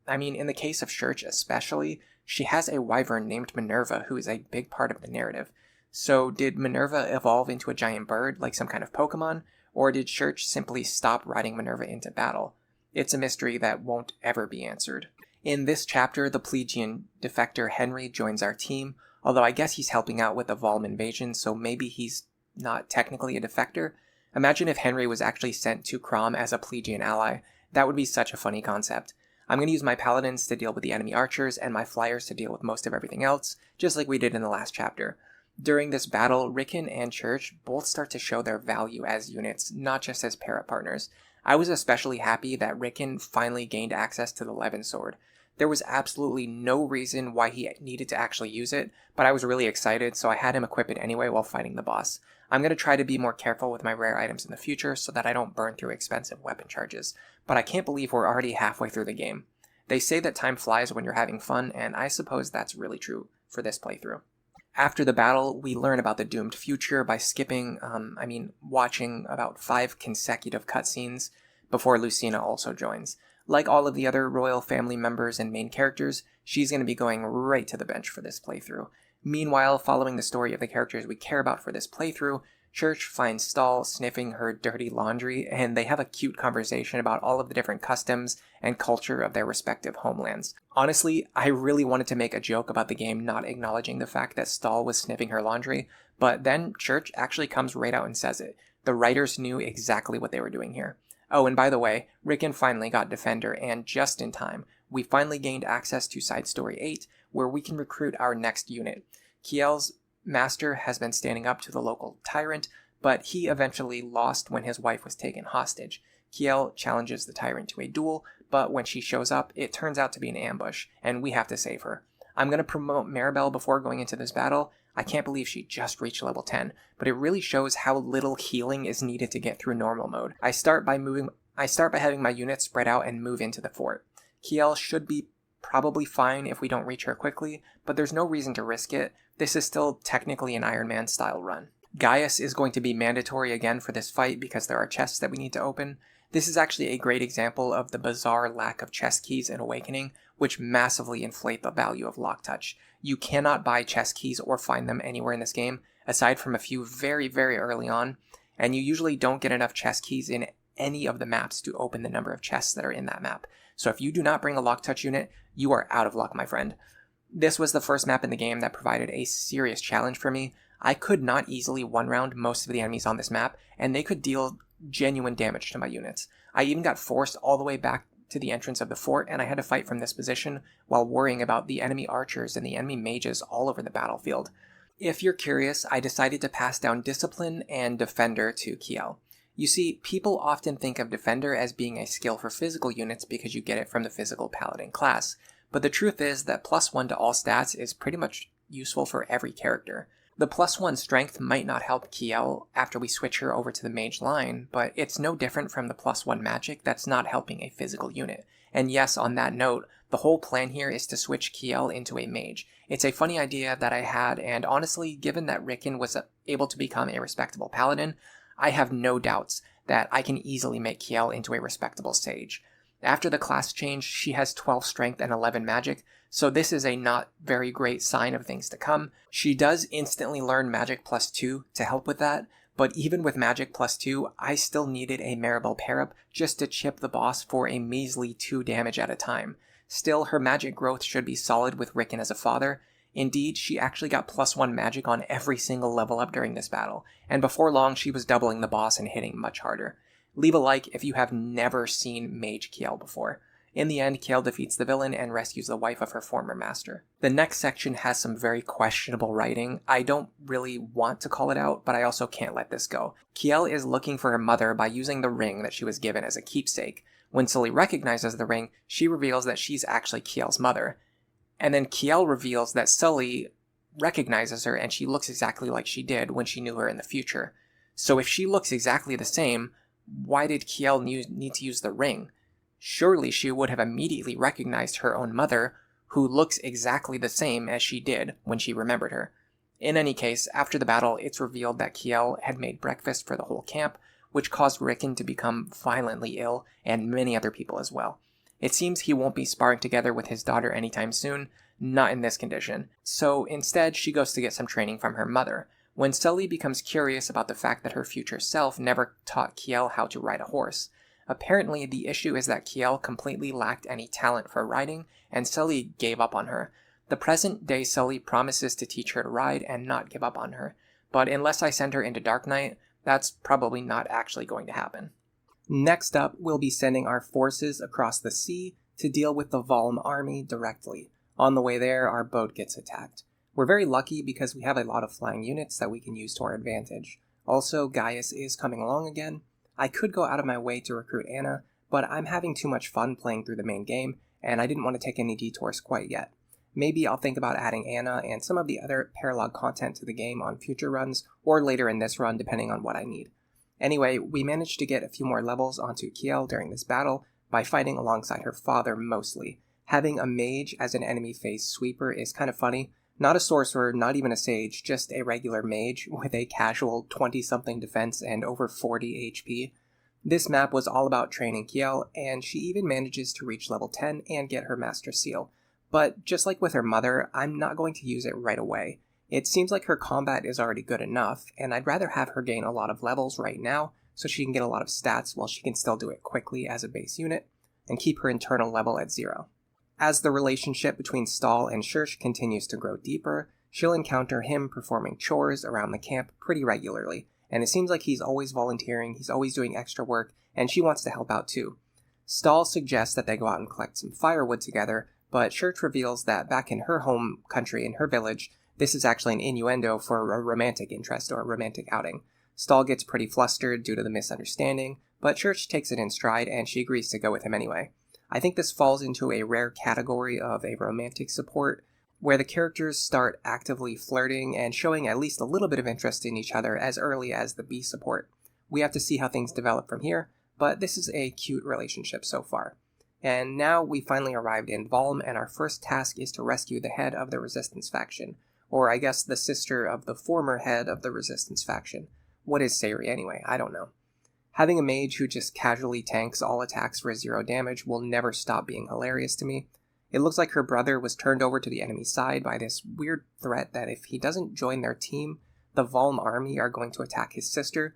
I mean, in the case of Cherche especially, she has a Wyvern named Minerva who is a big part of the narrative. So did Minerva evolve into a giant bird like some kind of Pokemon? Or did Cherche simply stop riding Minerva into battle? It's a mystery that won't ever be answered. In this chapter, the Plegian defector Henry joins our team, although I guess he's helping out with the Valm invasion, so maybe he's not technically a defector. Imagine if Henry was actually sent to Chrom as a Plegian ally. That would be such a funny concept. I'm going to use my paladins to deal with the enemy archers and my flyers to deal with most of everything else, just like we did in the last chapter. During this battle, Rickon and Cherche both start to show their value as units, not just as para partners. I was especially happy that Rickon finally gained access to the Levin sword. There was absolutely no reason why he needed to actually use it, but I was really excited, so I had him equip it anyway while fighting the boss. I'm going to try to be more careful with my rare items in the future so that I don't burn through expensive weapon charges, but I can't believe we're already halfway through the game. They say that time flies when you're having fun, and I suppose that's really true for this playthrough. After the battle, we learn about the doomed future by watching about 5 consecutive cutscenes before Lucina also joins. Like all of the other royal family members and main characters, she's going to be going right to the bench for this playthrough. Meanwhile, following the story of the characters we care about for this playthrough, Cherche finds Stahl sniffing her dirty laundry, and they have a cute conversation about all of the different customs and culture of their respective homelands. Honestly, I really wanted to make a joke about the game not acknowledging the fact that Stahl was sniffing her laundry, but then Cherche actually comes right out and says it. The writers knew exactly what they were doing here. Oh, and by the way, Rickon finally got Defender, and just in time, we finally gained access to Side Story 8, where we can recruit our next unit. Kjelle's master has been standing up to the local tyrant, but he eventually lost when his wife was taken hostage. Kjelle challenges the tyrant to a duel, but when she shows up, it turns out to be an ambush, and we have to save her. I'm going to promote Maribel before going into this battle. I can't believe she just reached level 10, but it really shows how little healing is needed to get through normal mode. I start by having my units spread out and move into the fort. Kjelle should be probably fine if we don't reach her quickly, but there's no reason to risk it. This is still technically an Iron Man style run. Gaius is going to be mandatory again for this fight because there are chests that we need to open. This is actually a great example of the bizarre lack of chest keys in Awakening, which massively inflate the value of Lock Touch. You cannot buy chest keys or find them anywhere in this game, aside from a few very, very early on, and you usually don't get enough chest keys in any of the maps to open the number of chests that are in that map. So if you do not bring a Lock Touch unit, you are out of luck, my friend. This was the first map in the game that provided a serious challenge for me. I could not easily one-round most of the enemies on this map, and they could deal genuine damage to my units. I even got forced all the way back to the entrance of the fort, and I had to fight from this position while worrying about the enemy archers and the enemy mages all over the battlefield. If you're curious, I decided to pass down Discipline and Defender to Kjelle. You see, people often think of Defender as being a skill for physical units because you get it from the physical Paladin class, but the truth is that +1 to all stats is pretty much useful for every character. The +1 strength might not help Kjelle after we switch her over to the mage line, but it's no different from the +1 magic that's not helping a physical unit. And yes, on that note, the whole plan here is to switch Kjelle into a mage. It's a funny idea that I had, and honestly, given that Rickon was able to become a respectable paladin, I have no doubts that I can easily make Kjelle into a respectable sage. After the class change, she has 12 strength and 11 magic, so this is a not very great sign of things to come. She does instantly learn magic +2 to help with that, but even with magic +2, I still needed a Maribel pair-up just to chip the boss for a measly 2 damage at a time. Still, her magic growth should be solid with Rickon as a father. Indeed, she actually got +1 magic on every single level up during this battle, and before long she was doubling the boss and hitting much harder. Leave a like if you have never seen Mage Kjelle before. In the end, Kjelle defeats the villain and rescues the wife of her former master. The next section has some very questionable writing. I don't really want to call it out, but I also can't let this go. Kjelle is looking for her mother by using the ring that she was given as a keepsake. When Sully recognizes the ring, she reveals that she's actually Kjelle's mother. And then Kjelle reveals that Sully recognizes her and she looks exactly like she did when she knew her in the future. So if she looks exactly the same, why did Kjelle need to use the ring? Surely she would have immediately recognized her own mother, who looks exactly the same as she did when she remembered her. In any case, after the battle, it's revealed that Kjelle had made breakfast for the whole camp, which caused Rickon to become violently ill, and many other people as well. It seems he won't be sparring together with his daughter anytime soon, not in this condition. So instead, she goes to get some training from her mother. When Sully becomes curious about the fact that her future self never taught Kjelle how to ride a horse, Apparently, the issue is that Kjelle completely lacked any talent for riding, and Sully gave up on her. The present-day Sully promises to teach her to ride and not give up on her, but unless I send her into Dark Knight, that's probably not actually going to happen. Next up, we'll be sending our forces across the sea to deal with the Valm army directly. On the way there, our boat gets attacked. We're very lucky because we have a lot of flying units that we can use to our advantage. Also, Gaius is coming along again. I could go out of my way to recruit Anna, but I'm having too much fun playing through the main game, and I didn't want to take any detours quite yet. Maybe I'll think about adding Anna and some of the other paralog content to the game on future runs, or later in this run depending on what I need. Anyway, we managed to get a few more levels onto Kjelle during this battle by fighting alongside her father mostly. Having a mage as an enemy phase sweeper is kind of funny. Not a sorcerer, not even a sage, just a regular mage with a casual 20-something defense and over 40 HP. This map was all about training Kjelle, and she even manages to reach level 10 and get her Master Seal. But just like with her mother, I'm not going to use it right away. It seems like her combat is already good enough, and I'd rather have her gain a lot of levels right now so she can get a lot of stats while she can still do it quickly as a base unit, and keep her internal level at 0. As the relationship between Stahl and Cherche continues to grow deeper, she'll encounter him performing chores around the camp pretty regularly, and it seems like he's always volunteering, he's always doing extra work, and she wants to help out too. Stahl suggests that they go out and collect some firewood together, but Cherche reveals that back in her home country, in her village, this is actually an innuendo for a romantic interest or a romantic outing. Stahl gets pretty flustered due to the misunderstanding, but Cherche takes it in stride and she agrees to go with him anyway. I think this falls into a rare category of a romantic support, where the characters start actively flirting and showing at least a little bit of interest in each other as early as the B support. We have to see how things develop from here, but this is a cute relationship so far. And now we finally arrived in Valm, and our first task is to rescue the head of the Resistance faction, or I guess the sister of the former head of the Resistance faction. What is Sayri anyway? I don't know. Having a mage who just casually tanks all attacks for 0 damage will never stop being hilarious to me. It looks like her brother was turned over to the enemy side by this weird threat that if he doesn't join their team, the Valm army are going to attack his sister,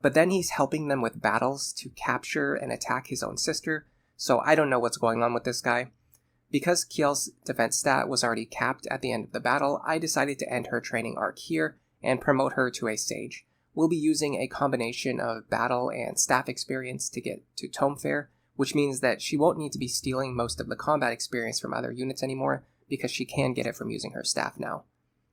but then he's helping them with battles to capture and attack his own sister, so I don't know what's going on with this guy. Because Kjelle's defense stat was already capped at the end of the battle, I decided to end her training arc here and promote her to a sage. We'll be using a combination of battle and staff experience to get to Tome Fair, which means that she won't need to be stealing most of the combat experience from other units anymore, because she can get it from using her staff now.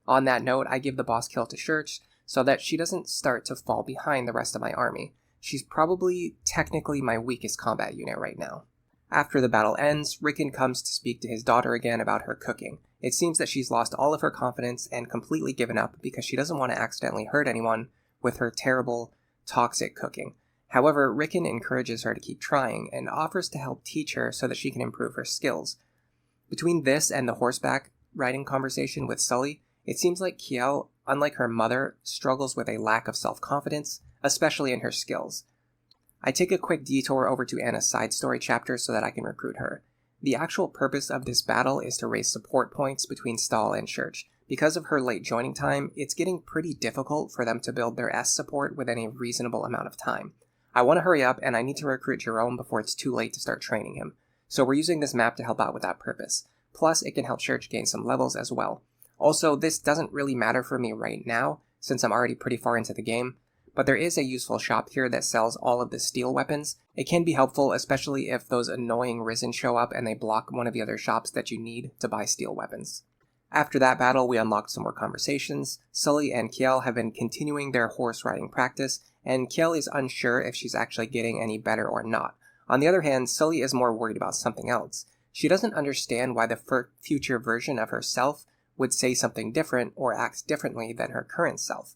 On that note, I give the boss kill to Cherche so that she doesn't start to fall behind the rest of my army. She's probably technically my weakest combat unit right now. After the battle ends, Rickon comes to speak to his daughter again about her cooking. It seems that she's lost all of her confidence and completely given up because she doesn't want to accidentally hurt anyone with her terrible, toxic cooking. However, Rickon encourages her to keep trying and offers to help teach her so that she can improve her skills. Between this and the horseback riding conversation with Sully, it seems like Kjelle, unlike her mother, struggles with a lack of self-confidence, especially in her skills. I take a quick detour over to Anna's side story chapter so that I can recruit her. The actual purpose of this battle is to raise support points between Stahl and Cherche. Because of her late joining time, it's getting pretty difficult for them to build their S support within a reasonable amount of time. I want to hurry up, and I need to recruit Gerome before it's too late to start training him. So we're using this map to help out with that purpose. Plus, it can help Cherche gain some levels as well. Also, this doesn't really matter for me right now, since I'm already pretty far into the game, but there is a useful shop here that sells all of the steel weapons. It can be helpful, especially if those annoying Risen show up and they block one of the other shops that you need to buy steel weapons. After that battle, we unlocked some more conversations. Sully and Kjelle have been continuing their horse riding practice, and Kjelle is unsure if she's actually getting any better or not. On the other hand, Sully is more worried about something else. She doesn't understand why the future version of herself would say something different or act differently than her current self.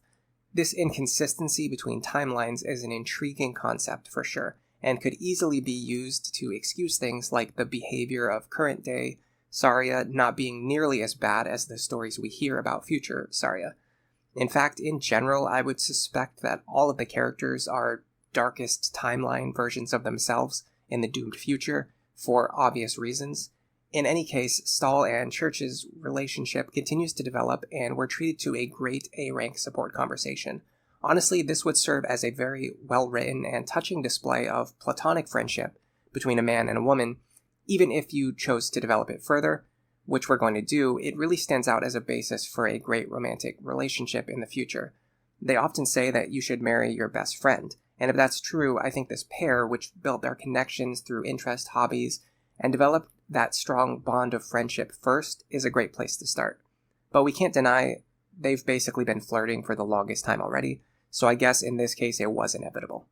This inconsistency between timelines is an intriguing concept for sure, and could easily be used to excuse things like the behavior of current-day StaRrche not being nearly as bad as the stories we hear about future StaRrche. In fact, in general, I would suspect that all of the characters are darkest timeline versions of themselves in the doomed future, for obvious reasons. In any case, Stahl and Cherche's relationship continues to develop, and we're treated to a great A-rank support conversation. Honestly, this would serve as a very well-written and touching display of platonic friendship between a man and a woman. Even if you chose to develop it further, which we're going to do, it really stands out as a basis for a great romantic relationship in the future. They often say that you should marry your best friend, and if that's true, I think this pair, which built their connections through interest, hobbies, and developed that strong bond of friendship first, is a great place to start. But we can't deny they've basically been flirting for the longest time already, so I guess in this case it was inevitable.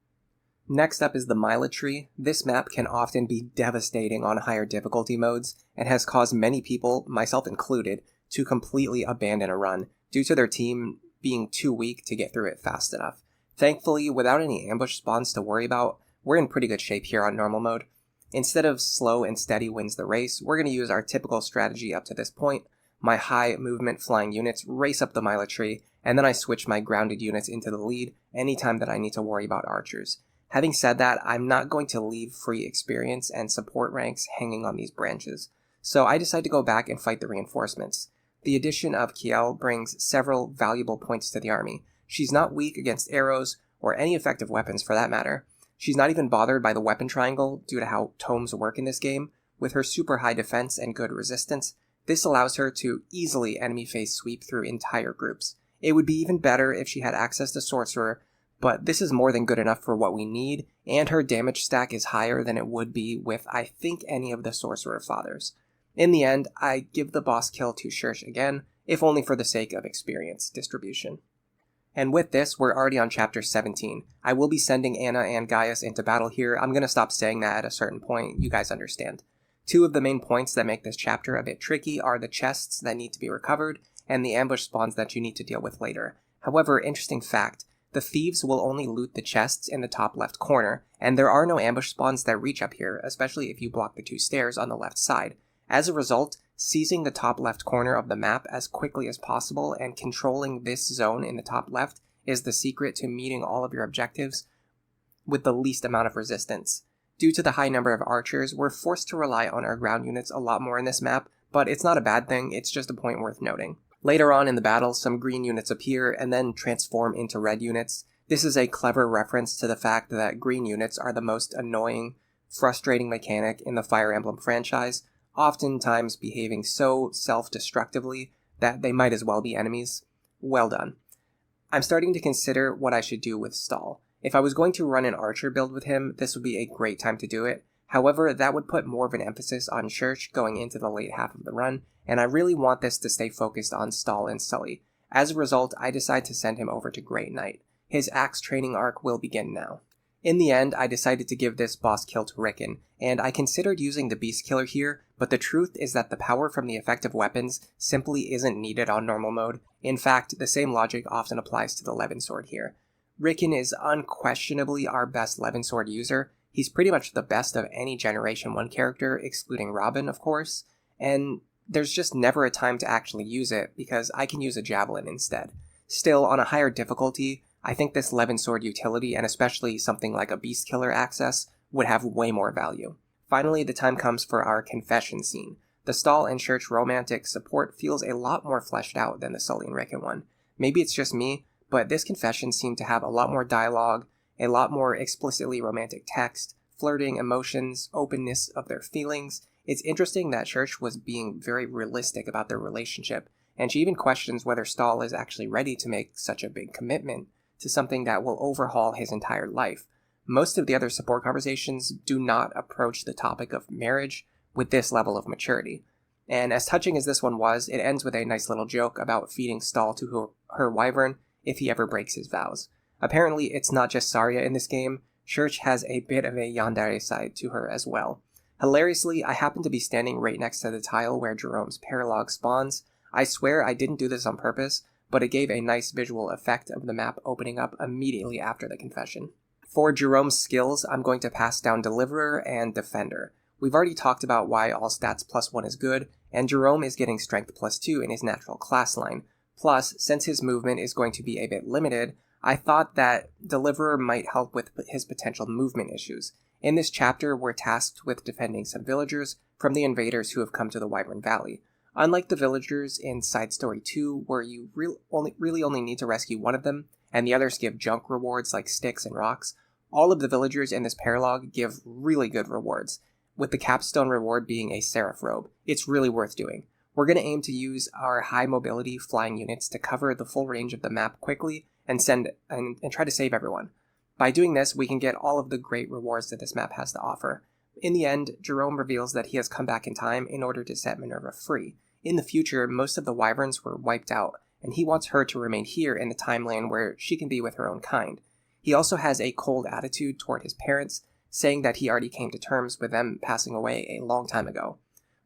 Next up is the Mila tree. This map can often be devastating on higher difficulty modes, and has caused many people, myself included, to completely abandon a run, due to their team being too weak to get through it fast enough. Thankfully, without any ambush spawns to worry about, we're in pretty good shape here on normal mode. Instead of slow and steady wins the race, we're going to use our typical strategy up to this point. My high movement flying units race up the Mila tree, and then I switch my grounded units into the lead anytime that I need to worry about archers. Having said that, I'm not going to leave free experience and support ranks hanging on these branches, so I decide to go back and fight the reinforcements. The addition of Kjelle brings several valuable points to the army. She's not weak against arrows, or any effective weapons for that matter. She's not even bothered by the weapon triangle due to how tomes work in this game. With her super high defense and good resistance, this allows her to easily enemy phase sweep through entire groups. It would be even better if she had access to Sorcerer, but this is more than good enough for what we need, and her damage stack is higher than it would be with, I think, any of the Sorcerer Fathers. In the end, I give the boss kill to Cherche again, if only for the sake of experience distribution. And with this, we're already on chapter 17. I will be sending Anna and Gaius into battle here. I'm going to stop saying that at a certain point, you guys understand. Two of the main points that make this chapter a bit tricky are the chests that need to be recovered, and the ambush spawns that you need to deal with later. However, interesting fact, the thieves will only loot the chests in the top left corner, and there are no ambush spawns that reach up here, especially if you block the two stairs on the left side. As a result, seizing the top left corner of the map as quickly as possible and controlling this zone in the top left is the secret to meeting all of your objectives with the least amount of resistance. Due to the high number of archers, we're forced to rely on our ground units a lot more in this map, but it's not a bad thing, it's just a point worth noting. Later on in the battle, some green units appear and then transform into red units. This is a clever reference to the fact that green units are the most annoying, frustrating mechanic in the Fire Emblem franchise, oftentimes behaving so self-destructively that they might as well be enemies. Well done. I'm starting to consider what I should do with Stahl. If I was going to run an archer build with him, this would be a great time to do it. However, that would put more of an emphasis on Cherche going into the late half of the run, and I really want this to stay focused on Stahl and Sully. As a result, I decide to send him over to Great Knight. His axe training arc will begin now. In the end, I decided to give this boss kill to Rickon, and I considered using the Beast Killer here, but the truth is that the power from the effective weapons simply isn't needed on normal mode. In fact, the same logic often applies to the Levin Sword here. Rickon is unquestionably our best Levin Sword user. He's pretty much the best of any Generation 1 character, excluding Robin, of course, and there's just never a time to actually use it, because I can use a Javelin instead. Still, on a higher difficulty, I think this Levin Sword utility, and especially something like a Beast Killer access, would have way more value. Finally, the time comes for our confession scene. The Stahl and Cherche romantic support feels a lot more fleshed out than the Sully and Rickon one. Maybe it's just me, but this confession seemed to have a lot more dialogue, a lot more explicitly romantic text, flirting, emotions, openness of their feelings. It's interesting that Cherche was being very realistic about their relationship, and she even questions whether Stahl is actually ready to make such a big commitment to something that will overhaul his entire life. Most of the other support conversations do not approach the topic of marriage with this level of maturity. And as touching as this one was, it ends with a nice little joke about feeding Stahl to her wyvern if he ever breaks his vows. Apparently, it's not just Saria in this game. Cherche has a bit of a yandere side to her as well. Hilariously, I happen to be standing right next to the tile where Gerome's paralog spawns. I swear I didn't do this on purpose, but it gave a nice visual effect of the map opening up immediately after the confession. For Gerome's skills, I'm going to pass down Deliverer and Defender. We've already talked about why all stats +1 is good, and Gerome is getting strength +2 in his natural class line. Plus, since his movement is going to be a bit limited, I thought that Deliverer might help with his potential movement issues. In this chapter, we're tasked with defending some villagers from the invaders who have come to the Wyvern Valley. Unlike the villagers in Side Story 2, where you really only need to rescue one of them, and the others give junk rewards like sticks and rocks. All of the villagers in this paralog give really good rewards, with the capstone reward being a seraph robe. It's really worth doing. We're going to aim to use our high mobility flying units to cover the full range of the map quickly and try to save everyone. By doing this, we can get all of the great rewards that this map has to offer. In the end, Gerome reveals that he has come back in time in order to set Minerva free. In the future, most of the wyverns were wiped out, and he wants her to remain here in the timeline where she can be with her own kind. He also has a cold attitude toward his parents, saying that he already came to terms with them passing away a long time ago.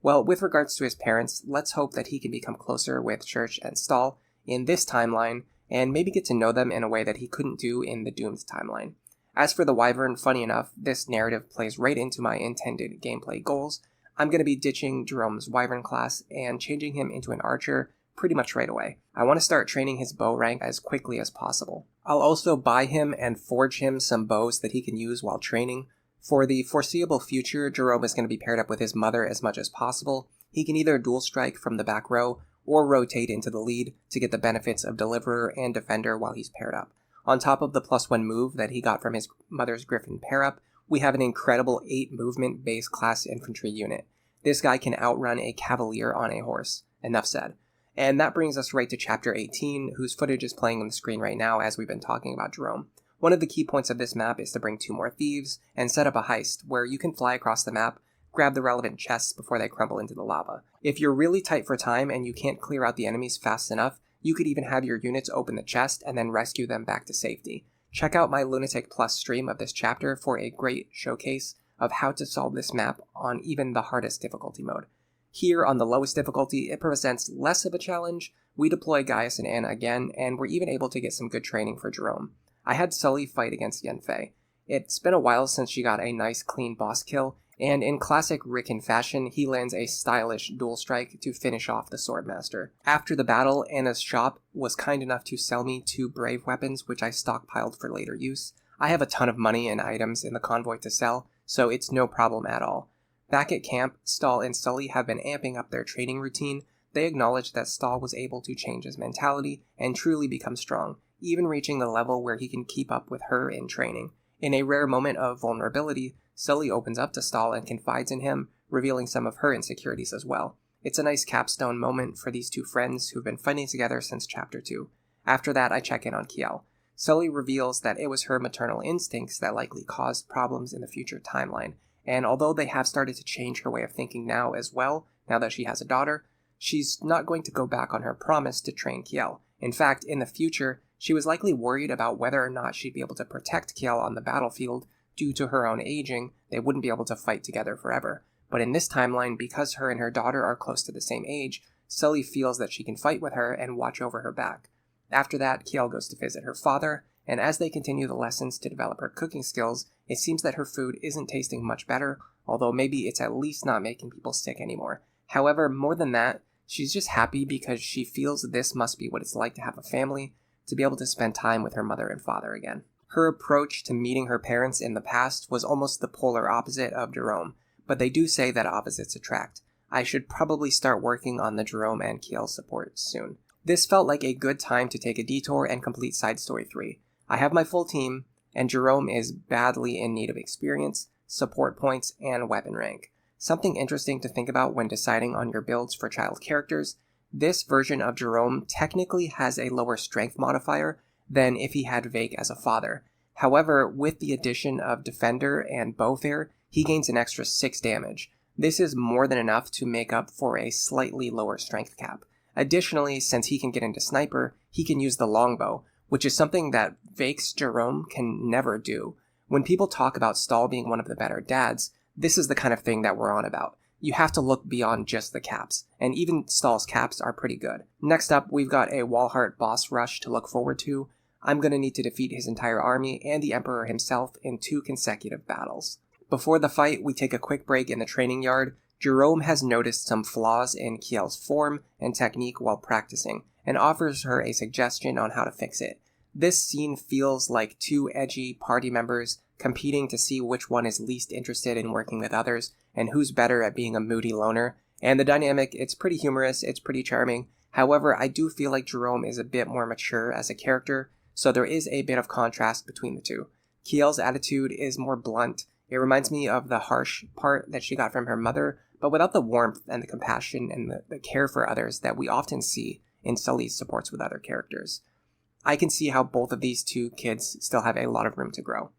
Well, with regards to his parents, let's hope that he can become closer with Cherche and Stahl in this timeline, and maybe get to know them in a way that he couldn't do in the Doomed timeline. As for the wyvern, funny enough, this narrative plays right into my intended gameplay goals. I'm going to be ditching Jerome's wyvern class and changing him into an archer pretty much right away. I want to start training his bow rank as quickly as possible. I'll also buy him and forge him some bows that he can use while training. For the foreseeable future, Gerome is going to be paired up with his mother as much as possible. He can either dual strike from the back row or rotate into the lead to get the benefits of Deliverer and Defender while he's paired up. On top of the +1 move that he got from his mother's Griffin pair-up, we have an incredible 8 movement base class infantry unit. This guy can outrun a Cavalier on a horse. Enough said. And that brings us right to Chapter 18, whose footage is playing on the screen right now as we've been talking about Gerome. One of the key points of this map is to bring 2 more thieves and set up a heist where you can fly across the map, grab the relevant chests before they crumble into the lava. If you're really tight for time and you can't clear out the enemies fast enough, you could even have your units open the chest and then rescue them back to safety. Check out my Lunatic Plus stream of this chapter for a great showcase of how to solve this map on even the hardest difficulty mode. Here, on the lowest difficulty, it presents less of a challenge. We deploy Gaius and Anna again, and we're even able to get some good training for Gerome. I had Sully fight against Yenfei. It's been a while since she got a nice clean boss kill, and in classic Rickon fashion, he lands a stylish dual strike to finish off the Swordmaster. After the battle, Anna's shop was kind enough to sell me 2 brave weapons, which I stockpiled for later use. I have a ton of money and items in the convoy to sell, so it's no problem at all. Back at camp, Stahl and Sully have been amping up their training routine. They acknowledge that Stahl was able to change his mentality and truly become strong, even reaching the level where he can keep up with her in training. In a rare moment of vulnerability, Sully opens up to Stahl and confides in him, revealing some of her insecurities as well. It's a nice capstone moment for these 2 friends who've been fighting together since Chapter 2. After that, I check in on Kjelle. Sully reveals that it was her maternal instincts that likely caused problems in the future timeline, and although they have started to change her way of thinking now as well, now that she has a daughter, she's not going to go back on her promise to train Kjelle. In fact, in the future, she was likely worried about whether or not she'd be able to protect Kjelle on the battlefield. Due to her own aging, they wouldn't be able to fight together forever. But in this timeline, because her and her daughter are close to the same age, Sully feels that she can fight with her and watch over her back. After that, Kjelle goes to visit her father, and as they continue the lessons to develop her cooking skills, it seems that her food isn't tasting much better, although maybe it's at least not making people sick anymore. However, more than that, she's just happy because she feels this must be what it's like to have a family, to be able to spend time with her mother and father again. Her approach to meeting her parents in the past was almost the polar opposite of Gerome, but they do say that opposites attract. I should probably start working on the Gerome and Kjelle support soon. This felt like a good time to take a detour and complete Side Story 3. I have my full team, and Gerome is badly in need of experience, support points, and weapon rank. Something interesting to think about when deciding on your builds for child characters, this version of Gerome technically has a lower strength modifier than if he had Vake as a father. However, with the addition of Defender and Bowfair, he gains an extra 6 damage. This is more than enough to make up for a slightly lower strength cap. Additionally, since he can get into Sniper, he can use the longbow, which is something that Vake's Gerome can never do. When people talk about Stahl being one of the better dads, this is the kind of thing that we're on about. You have to look beyond just the caps, and even Stahl's caps are pretty good. Next up, we've got a Walhart boss rush to look forward to. I'm going to need to defeat his entire army and the Emperor himself in 2 consecutive battles. Before the fight, we take a quick break in the training yard. Gerome has noticed some flaws in Kjelle's form and technique while practicing, and offers her a suggestion on how to fix it. This scene feels like 2 edgy party members competing to see which one is least interested in working with others, and who's better at being a moody loner. And the dynamic, it's pretty humorous, it's pretty charming. However, I do feel like Gerome is a bit more mature as a character, so there is a bit of contrast between the two. Kjelle's attitude is more blunt. It reminds me of the harsh part that she got from her mother, but without the warmth and the compassion and the care for others that we often see in Sully's supports with other characters. I can see how both of these two kids still have a lot of room to grow.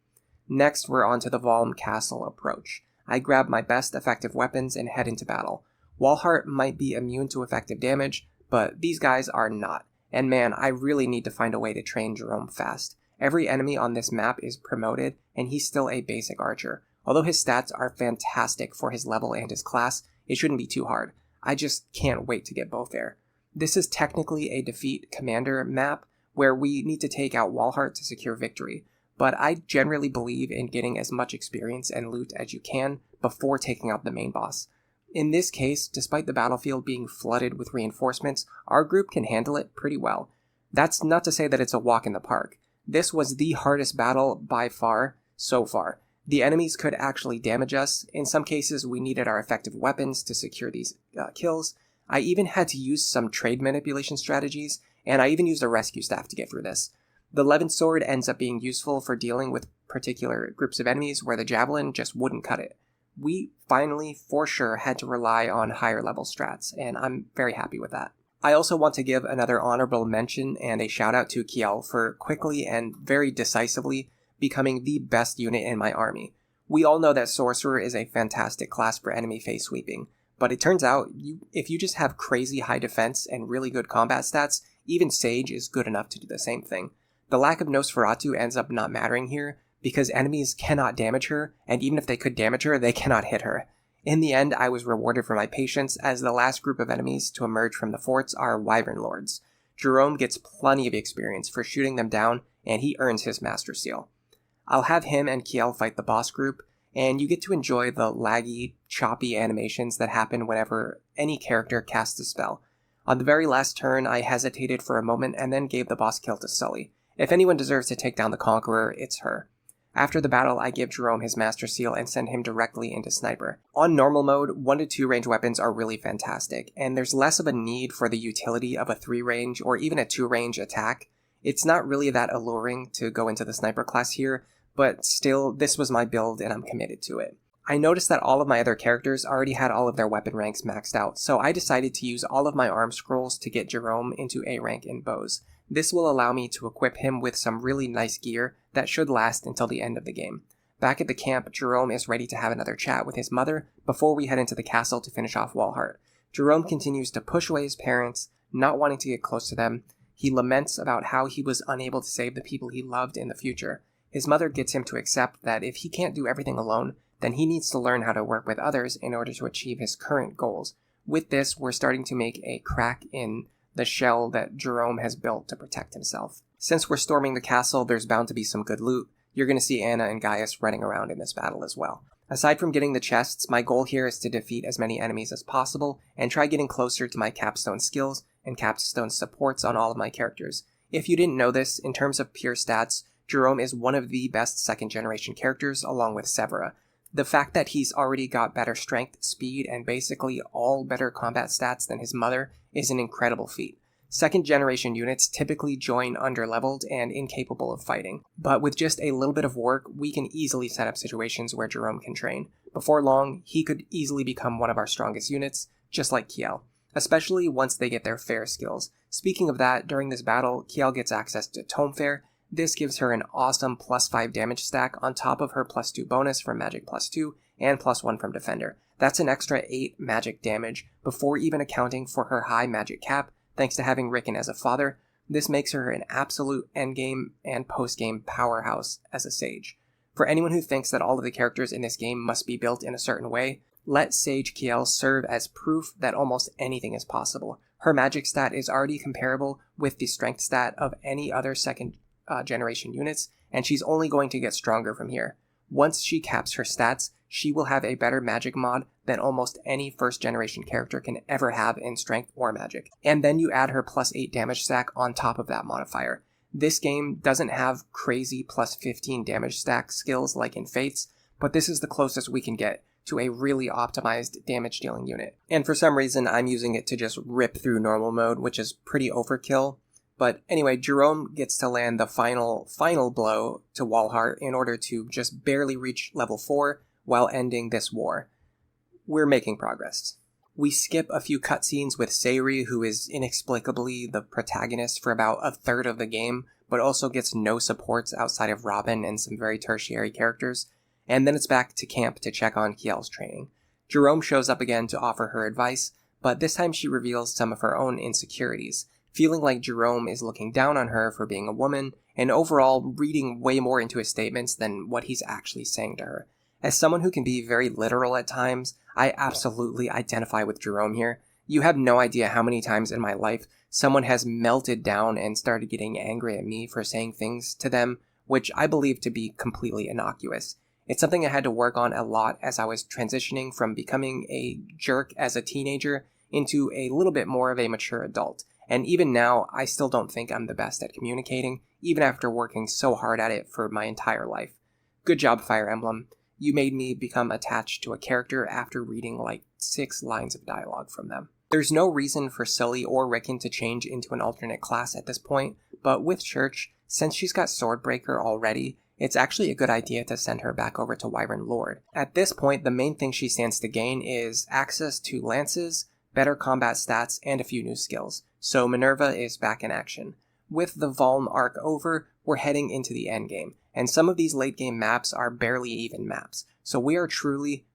Next, we're on to the Valm Castle approach. I grab my best effective weapons and head into battle. Walhart might be immune to effective damage, but these guys are not. And man, I really need to find a way to train Gerome fast. Every enemy on this map is promoted, and he's still a basic archer. Although his stats are fantastic for his level and his class, it shouldn't be too hard. I just can't wait to get both there. This is technically a defeat commander map, where we need to take out Walhart to secure victory, but I generally believe in getting as much experience and loot as you can before taking out the main boss. In this case, despite the battlefield being flooded with reinforcements, our group can handle it pretty well. That's not to say that it's a walk in the park. This was the hardest battle by far, so far. The enemies could actually damage us. In some cases, we needed our effective weapons to secure these kills. I even had to use some trade manipulation strategies, and I even used a rescue staff to get through this. The Levin sword ends up being useful for dealing with particular groups of enemies where the javelin just wouldn't cut it. We finally, for sure, had to rely on higher level strats, and I'm very happy with that. I also want to give another honorable mention and a shout out to Kjelle for quickly and very decisively becoming the best unit in my army. We all know that Sorcerer is a fantastic class for enemy face sweeping, but it turns out if you just have crazy high defense and really good combat stats, even Sage is good enough to do the same thing. The lack of Nosferatu ends up not mattering here, because enemies cannot damage her, and even if they could damage her, they cannot hit her. In the end, I was rewarded for my patience, as the last group of enemies to emerge from the forts are Wyvern Lords. Gerome gets plenty of experience for shooting them down, and he earns his Master Seal. I'll have him and Kjelle fight the boss group, and you get to enjoy the laggy, choppy animations that happen whenever any character casts a spell. On the very last turn, I hesitated for a moment and then gave the boss kill to Sully. If anyone deserves to take down the Conqueror, it's her. After the battle, I give Gerome his Master Seal and send him directly into Sniper. On normal mode, 1 to 2 range weapons are really fantastic, and there's less of a need for the utility of a 3 range or even a 2 range attack. It's not really that alluring to go into the Sniper class here, but still, this was my build and I'm committed to it. I noticed that all of my other characters already had all of their weapon ranks maxed out, so I decided to use all of my arm scrolls to get Gerome into A rank in bows. This will allow me to equip him with some really nice gear that should last until the end of the game. Back at the camp, Gerome is ready to have another chat with his mother before we head into the castle to finish off Walhart. Gerome continues to push away his parents, not wanting to get close to them. He laments about how he was unable to save the people he loved in the future. His mother gets him to accept that if he can't do everything alone, then he needs to learn how to work with others in order to achieve his current goals. With this, we're starting to make a crack in the shell that Gerome has built to protect himself. Since we're storming the castle, there's bound to be some good loot. You're going to see Anna and Gaius running around in this battle as well. Aside from getting the chests, my goal here is to defeat as many enemies as possible and try getting closer to my capstone skills and capstone supports on all of my characters. If you didn't know this, in terms of pure stats, Gerome is one of the best second generation characters along with Severa. The fact that he's already got better strength, speed, and basically all better combat stats than his mother is an incredible feat. Second generation units typically join underleveled and incapable of fighting, but with just a little bit of work, we can easily set up situations where Gerome can train. Before long, he could easily become one of our strongest units, just like Kjelle, especially once they get their fair skills. Speaking of that, during this battle, Kjelle gets access to Tome Fair. This gives her an awesome +5 damage stack on top of her +2 bonus from Magic +2 and +1 from Defender. That's an extra 8 magic damage before even accounting for her high magic cap, thanks to having Rickon as a father. This makes her an absolute endgame and postgame powerhouse as a Sage. For anyone who thinks that all of the characters in this game must be built in a certain way, let Sage Kjelle serve as proof that almost anything is possible. Her magic stat is already comparable with the strength stat of any other second generation units, and she's only going to get stronger from here. Once she caps her stats, she will have a better magic mod than almost any first generation character can ever have in strength or magic. And then you add her +8 damage stack on top of that modifier. This game doesn't have crazy +15 damage stack skills like in Fates, but this is the closest we can get to a really optimized damage dealing unit. And for some reason, I'm using it to just rip through normal mode, which is pretty overkill. But anyway, Gerome gets to land the final blow to Walhart in order to just barely reach level 4 while ending this war. We're making progress. We skip a few cutscenes with Sayri, who is inexplicably the protagonist for about a third of the game, but also gets no supports outside of Robin and some very tertiary characters, and then it's back to camp to check on Kjelle's training. Gerome shows up again to offer her advice, but this time she reveals some of her own insecurities, feeling like Gerome is looking down on her for being a woman, and overall reading way more into his statements than what he's actually saying to her. As someone who can be very literal at times, I absolutely identify with Gerome here. You have no idea how many times in my life someone has melted down and started getting angry at me for saying things to them, which I believe to be completely innocuous. It's something I had to work on a lot as I was transitioning from becoming a jerk as a teenager into a little bit more of a mature adult. And even now, I still don't think I'm the best at communicating, even after working so hard at it for my entire life. Good job, Fire Emblem. You made me become attached to a character after reading like 6 lines of dialogue from them. There's no reason for Sully or Rickon to change into an alternate class at this point, but with Cherche, since she's got Swordbreaker already, it's actually a good idea to send her back over to Wyvern Lord. At this point, the main thing she stands to gain is access to lances, better combat stats, and a few new skills, so Minerva is back in action. With the Valm arc over, we're heading into the endgame, and some of these late game maps are barely even maps, so we are truly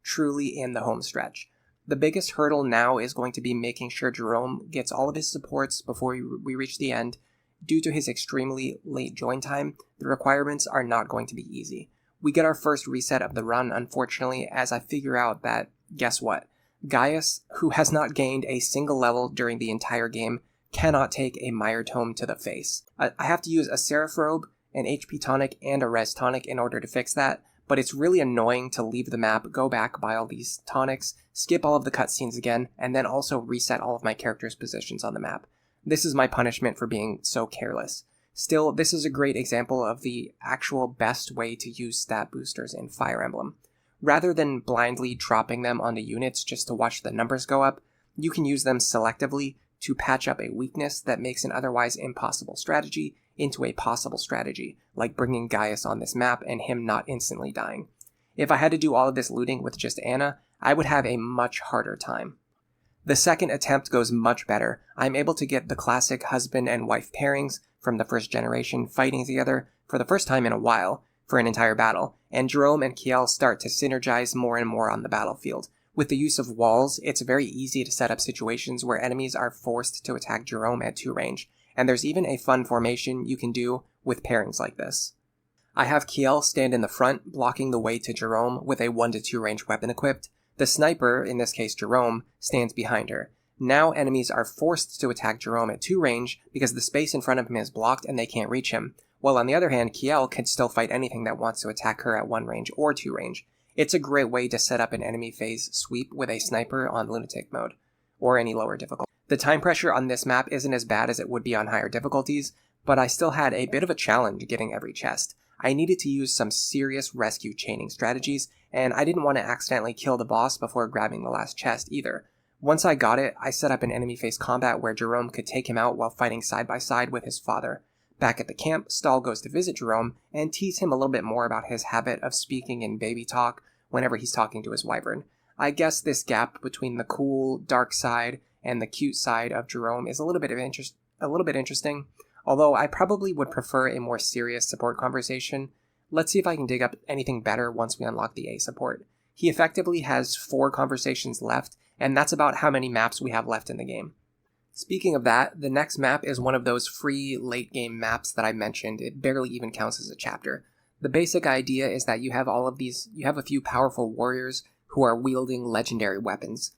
in the home stretch. The biggest hurdle now is going to be making sure Gerome gets all of his supports before we reach the end. Due to his extremely late join time, the requirements are not going to be easy. We get our first reset of the run, unfortunately, as I figure out that, guess what? Gaius, who has not gained a single level during the entire game, cannot take a Mire Tome to the face. I have to use a Seraph Robe, an HP tonic, and a Res tonic in order to fix that, but it's really annoying to leave the map, go back, buy all these tonics, skip all of the cutscenes again, and then also reset all of my characters' positions on the map. This is my punishment for being so careless. Still, this is a great example of the actual best way to use stat boosters in Fire Emblem. Rather than blindly dropping them onto units just to watch the numbers go up, you can use them selectively to patch up a weakness that makes an otherwise impossible strategy into a possible strategy, like bringing Gaius on this map and him not instantly dying. If I had to do all of this looting with just Anna, I would have a much harder time. The second attempt goes much better. I'm able to get the classic husband and wife pairings from the first generation fighting together for the first time in a while for an entire battle, and Gerome and Kjelle start to synergize more and more on the battlefield. With the use of walls, it's very easy to set up situations where enemies are forced to attack Gerome at 2 range, and there's even a fun formation you can do with pairings like this. I have Kjelle stand in the front, blocking the way to Gerome with a 1 to 2 range weapon equipped. The sniper, in this case Gerome, stands behind her. Now enemies are forced to attack Gerome at 2 range because the space in front of him is blocked and they can't reach him, while on the other hand, Kjelle can still fight anything that wants to attack her at 1 range or 2 range. It's a great way to set up an enemy phase sweep with a sniper on lunatic mode, or any lower difficulty. The time pressure on this map isn't as bad as it would be on higher difficulties, but I still had a bit of a challenge getting every chest. I needed to use some serious rescue chaining strategies, and I didn't want to accidentally kill the boss before grabbing the last chest either. Once I got it, I set up an enemy phase combat where Gerome could take him out while fighting side by side with his father. Back at the camp, Stahl goes to visit Gerome and tease him a little bit more about his habit of speaking in baby talk whenever he's talking to his wyvern. I guess this gap between the cool, dark side and the cute side of Gerome is a little bit interesting, although I probably would prefer a more serious support conversation. Let's see if I can dig up anything better once we unlock the A support. He effectively has 4 conversations left, and that's about how many maps we have left in the game. Speaking of that, the next map is one of those free late game maps that I mentioned. It barely even counts as a chapter. The basic idea is that you have a few powerful warriors who are wielding legendary weapons.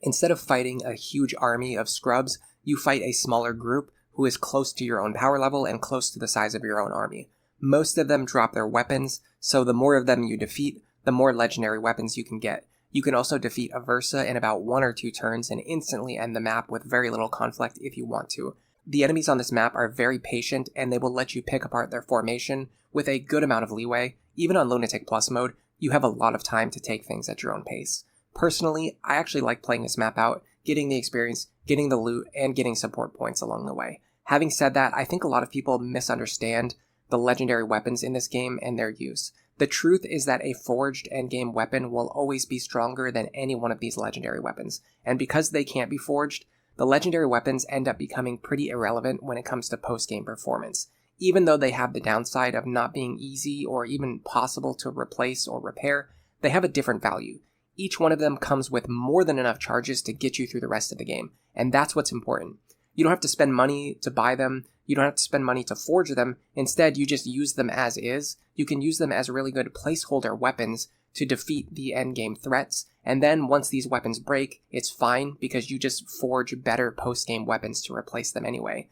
Instead of fighting a huge army of scrubs, you fight a smaller group who is close to your own power level and close to the size of your own army. Most of them drop their weapons, so the more of them you defeat, the more legendary weapons you can get. You can also defeat Aversa in about 1 or 2 turns and instantly end the map with very little conflict if you want to. The enemies on this map are very patient and they will let you pick apart their formation with a good amount of leeway. Even on Lunatic Plus mode, you have a lot of time to take things at your own pace. Personally, I actually like playing this map out, getting the experience, getting the loot, and getting support points along the way. Having said that, I think a lot of people misunderstand the legendary weapons in this game and their use. The truth is that a forged endgame weapon will always be stronger than any one of these legendary weapons, and because they can't be forged, the legendary weapons end up becoming pretty irrelevant when it comes to post-game performance. Even though they have the downside of not being easy or even possible to replace or repair, they have a different value. Each one of them comes with more than enough charges to get you through the rest of the game, and that's what's important. You don't have to spend money to buy them, you don't have to spend money to forge them, instead you just use them as is. You can use them as really good placeholder weapons to defeat the endgame threats, and then once these weapons break, it's fine because you just forge better post-game weapons to replace them anyway.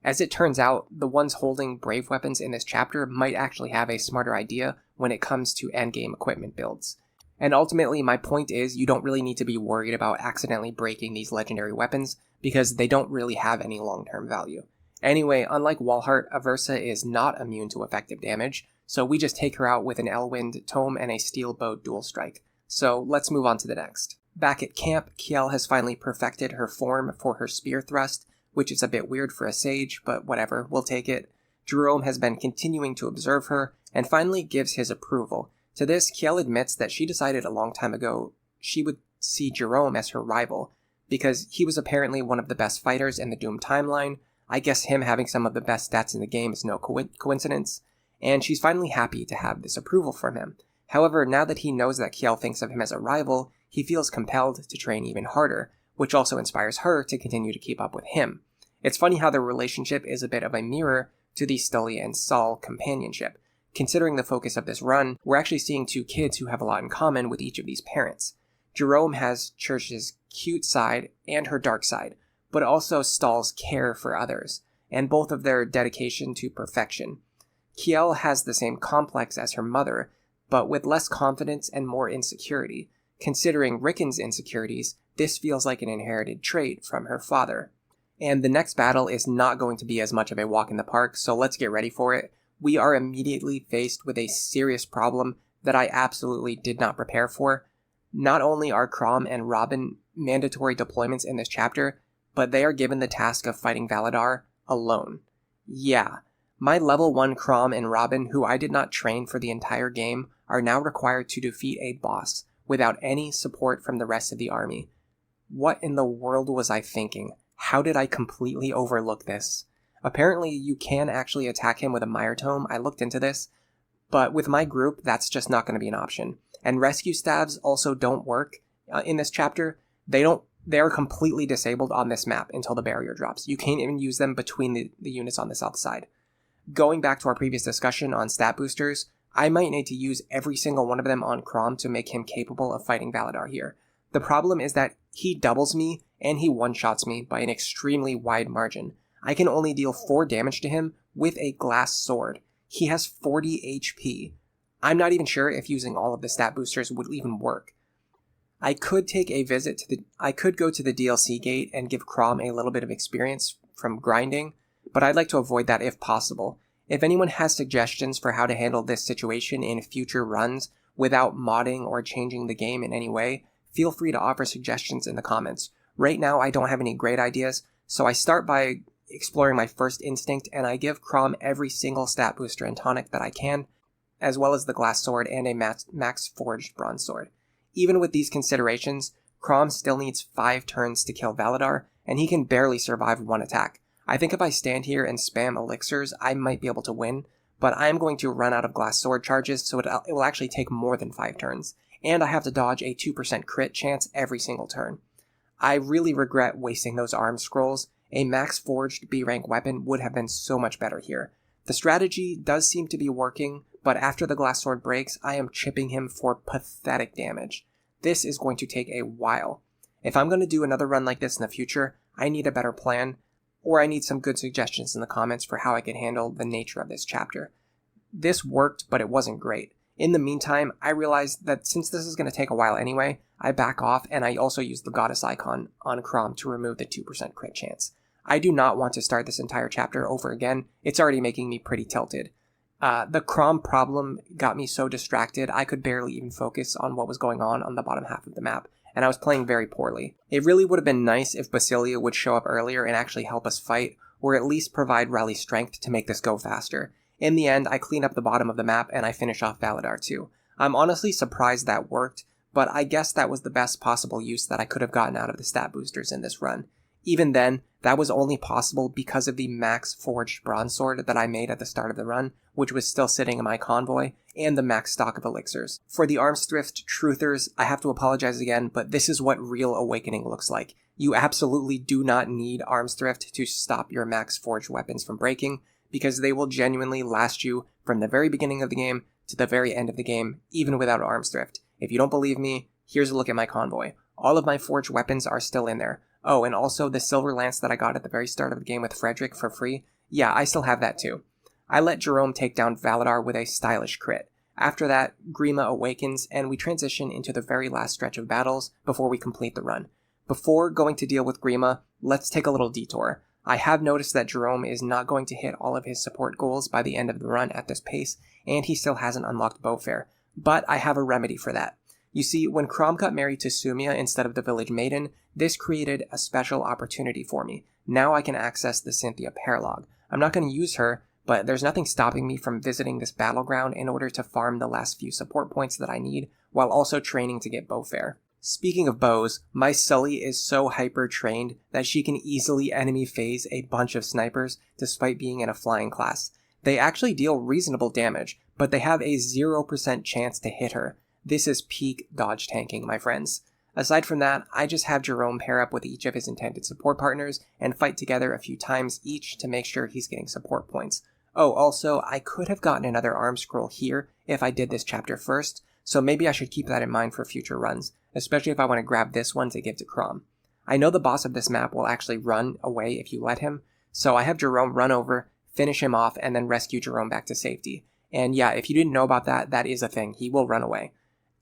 As it turns out, the ones holding brave weapons in this chapter might actually have a smarter idea when it comes to endgame equipment builds. And ultimately, my point is you don't really need to be worried about accidentally breaking these legendary weapons because they don't really have any long-term value. Anyway, unlike Walhart, Aversa is not immune to effective damage, so we just take her out with an Elwind Tome and a Steel Bow Dual Strike. So let's move on to the next. Back at camp, Kjelle has finally perfected her form for her Spear Thrust, which is a bit weird for a sage, but whatever, we'll take it. Gerome has been continuing to observe her, and finally gives his approval. To this, Kjelle admits that she decided a long time ago she would see Gerome as her rival, because he was apparently one of the best fighters in the Doom timeline. I guess him having some of the best stats in the game is no coincidence, and she's finally happy to have this approval from him. However, now that he knows that Kjelle thinks of him as a rival, he feels compelled to train even harder, which also inspires her to continue to keep up with him. It's funny how their relationship is a bit of a mirror to the Sully and Stahl companionship. Considering the focus of this run, we're actually seeing two kids who have a lot in common with each of these parents. Gerome has Cherche's cute side and her dark side, but also Stahl's care for others, and both of their dedication to perfection. Kjelle has the same complex as her mother, but with less confidence and more insecurity. Considering Rickon's insecurities, this feels like an inherited trait from her father. And the next battle is not going to be as much of a walk in the park, so let's get ready for it. We are immediately faced with a serious problem that I absolutely did not prepare for. Not only are Chrom and Robin mandatory deployments in this chapter, but they are given the task of fighting Validar alone. Yeah, my level 1 Chrom and Robin, who I did not train for the entire game, are now required to defeat a boss without any support from the rest of the army. What in the world was I thinking? How did I completely overlook this? Apparently, you can actually attack him with a Mire Tome. I looked into this, but with my group, that's just not going to be an option. And rescue stabs also don't work in this chapter. They are completely disabled on this map until the barrier drops. You can't even use them between the units on the south side. Going back to our previous discussion on stat boosters, I might need to use every single one of them on Chrom to make him capable of fighting Validar here. The problem is that he doubles me and he one-shots me by an extremely wide margin. I can only deal 4 damage to him with a glass sword. He has 40 HP. I'm not even sure if using all of the stat boosters would even work. I could go to the DLC gate and give Chrom a little bit of experience from grinding, but I'd like to avoid that if possible. If anyone has suggestions for how to handle this situation in future runs without modding or changing the game in any way, feel free to offer suggestions in the comments. Right now I don't have any great ideas, so I start by exploring my first instinct and I give Chrom every single stat booster and tonic that I can, as well as the glass sword and a max forged bronze sword. Even with these considerations, Chrom still needs 5 turns to kill Validar, and he can barely survive 1 attack. I think if I stand here and spam elixirs, I might be able to win, but I am going to run out of glass sword charges, so it will actually take more than 5 turns, and I have to dodge a 2% crit chance every single turn. I really regret wasting those arm scrolls. A max forged B rank weapon would have been so much better here. The strategy does seem to be working, but after the glass sword breaks, I am chipping him for pathetic damage. This is going to take a while. If I'm going to do another run like this in the future, I need a better plan, or I need some good suggestions in the comments for how I can handle the nature of this chapter. This worked, but it wasn't great. In the meantime, I realized that since this is going to take a while anyway, I back off and I also use the goddess icon on Chrom to remove the 2% crit chance. I do not want to start this entire chapter over again. It's already making me pretty tilted. The Chrom problem got me so distracted I could barely even focus on what was going on the bottom half of the map, and I was playing very poorly. It really would have been nice if Basilia would show up earlier and actually help us fight, or at least provide rally strength to make this go faster. In the end, I clean up the bottom of the map and I finish off Validar too. I'm honestly surprised that worked, but I guess that was the best possible use that I could have gotten out of the stat boosters in this run. Even then, that was only possible because of the max forged bronze sword that I made at the start of the run, which was still sitting in my convoy, and the max stock of elixirs. For the arms thrift truthers, I have to apologize again, but this is what real awakening looks like. You absolutely do not need arms thrift to stop your max forged weapons from breaking, because they will genuinely last you from the very beginning of the game to the very end of the game, even without arms thrift. If you don't believe me, here's a look at my convoy. All of my forged weapons are still in there. Oh, and also the silver lance that I got at the very start of the game with Frederick for free, yeah, I still have that too. I let Gerome take down Validar with a stylish crit. After that, Grima awakens, and we transition into the very last stretch of battles before we complete the run. Before going to deal with Grima, let's take a little detour. I have noticed that Gerome is not going to hit all of his support goals by the end of the run at this pace, and he still hasn't unlocked Bowfair, but I have a remedy for that. You see, when Chrom got married to Sumia instead of the village maiden, this created a special opportunity for me. Now I can access the Cynthia Paralog. I'm not going to use her, but there's nothing stopping me from visiting this battleground in order to farm the last few support points that I need, while also training to get Bowfair. Speaking of bows, my Sully is so hyper-trained that she can easily enemy phase a bunch of snipers despite being in a flying class. They actually deal reasonable damage, but they have a 0% chance to hit her. This is peak dodge tanking, my friends. Aside from that, I just have Gerome pair up with each of his intended support partners and fight together a few times each to make sure he's getting support points. Oh, also, I could have gotten another arm scroll here if I did this chapter first, so maybe I should keep that in mind for future runs, especially if I want to grab this one to give to Chrom. I know the boss of this map will actually run away if you let him, so I have Gerome run over, finish him off, and then rescue Gerome back to safety. And yeah, if you didn't know about that, that is a thing. He will run away.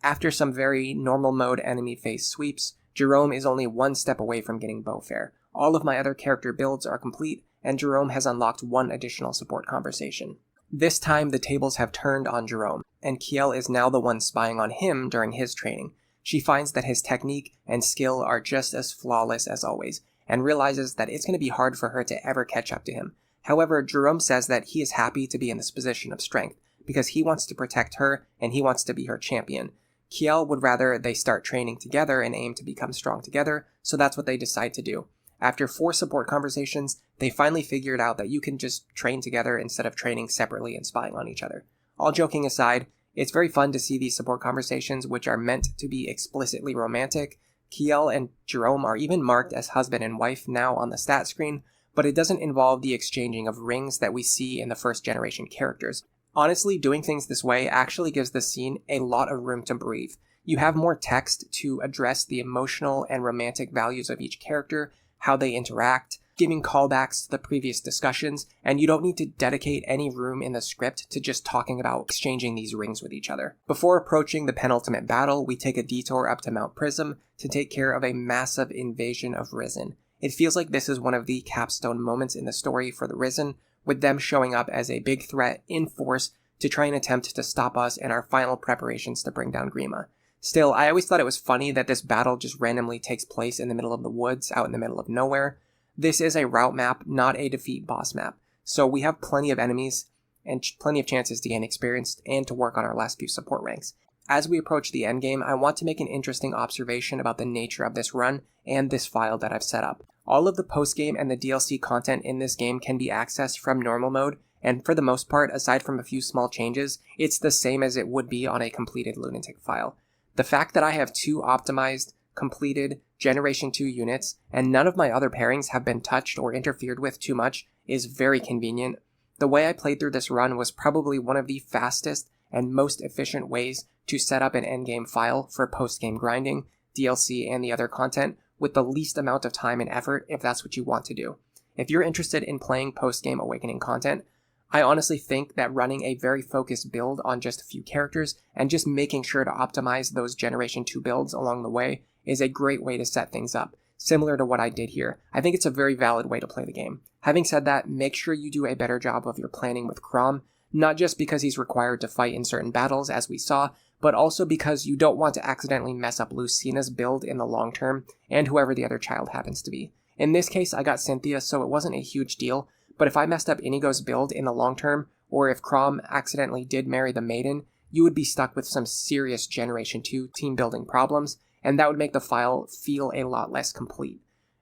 After some very normal mode enemy face sweeps, Gerome is only one step away from getting Bowfair. All of my other character builds are complete, and Gerome has unlocked one additional support conversation. This time the tables have turned on Gerome, and Kjelle is now the one spying on him during his training. She finds that his technique and skill are just as flawless as always, and realizes that it's going to be hard for her to ever catch up to him. However, Gerome says that he is happy to be in this position of strength, because he wants to protect her and he wants to be her champion. Kjelle would rather they start training together and aim to become strong together, so that's what they decide to do. After 4 support conversations, they finally figured out that you can just train together instead of training separately and spying on each other. All joking aside, it's very fun to see these support conversations, which are meant to be explicitly romantic. Kjelle and Gerome are even marked as husband and wife now on the stat screen, but it doesn't involve the exchanging of rings that we see in the first generation characters. Honestly, doing things this way actually gives the scene a lot of room to breathe. You have more text to address the emotional and romantic values of each character, how they interact, giving callbacks to the previous discussions, and you don't need to dedicate any room in the script to just talking about exchanging these rings with each other. Before approaching the penultimate battle, we take a detour up to Mount Prism to take care of a massive invasion of Risen. It feels like this is one of the capstone moments in the story for the Risen, with them showing up as a big threat in force to try and attempt to stop us in our final preparations to bring down Grima. Still, I always thought it was funny that this battle just randomly takes place in the middle of the woods, out in the middle of nowhere. This is a route map, not a defeat boss map, so we have plenty of enemies and plenty of chances to gain experience and to work on our last few support ranks. As we approach the endgame, I want to make an interesting observation about the nature of this run and this file that I've set up. All of the postgame and the DLC content in this game can be accessed from normal mode, and for the most part, aside from a few small changes, it's the same as it would be on a completed Lunatic file. The fact that I have 2 optimized, completed Generation 2 units, and none of my other pairings have been touched or interfered with too much is very convenient. The way I played through this run was probably one of the fastest and most efficient ways to set up an endgame file for postgame grinding, DLC, and the other content with the least amount of time and effort if that's what you want to do. If you're interested in playing postgame Awakening content, I honestly think that running a very focused build on just a few characters and just making sure to optimize those Generation 2 builds along the way is a great way to set things up, similar to what I did here. I think it's a very valid way to play the game. Having said that, make sure you do a better job of your planning with Chrom, not just because he's required to fight in certain battles, as we saw, but also because you don't want to accidentally mess up Lucina's build in the long term, and whoever the other child happens to be. In this case, I got Cynthia, so it wasn't a huge deal, but if I messed up Inigo's build in the long term, or if Chrom accidentally did marry the maiden, you would be stuck with some serious Generation 2 team building problems, and that would make the file feel a lot less complete.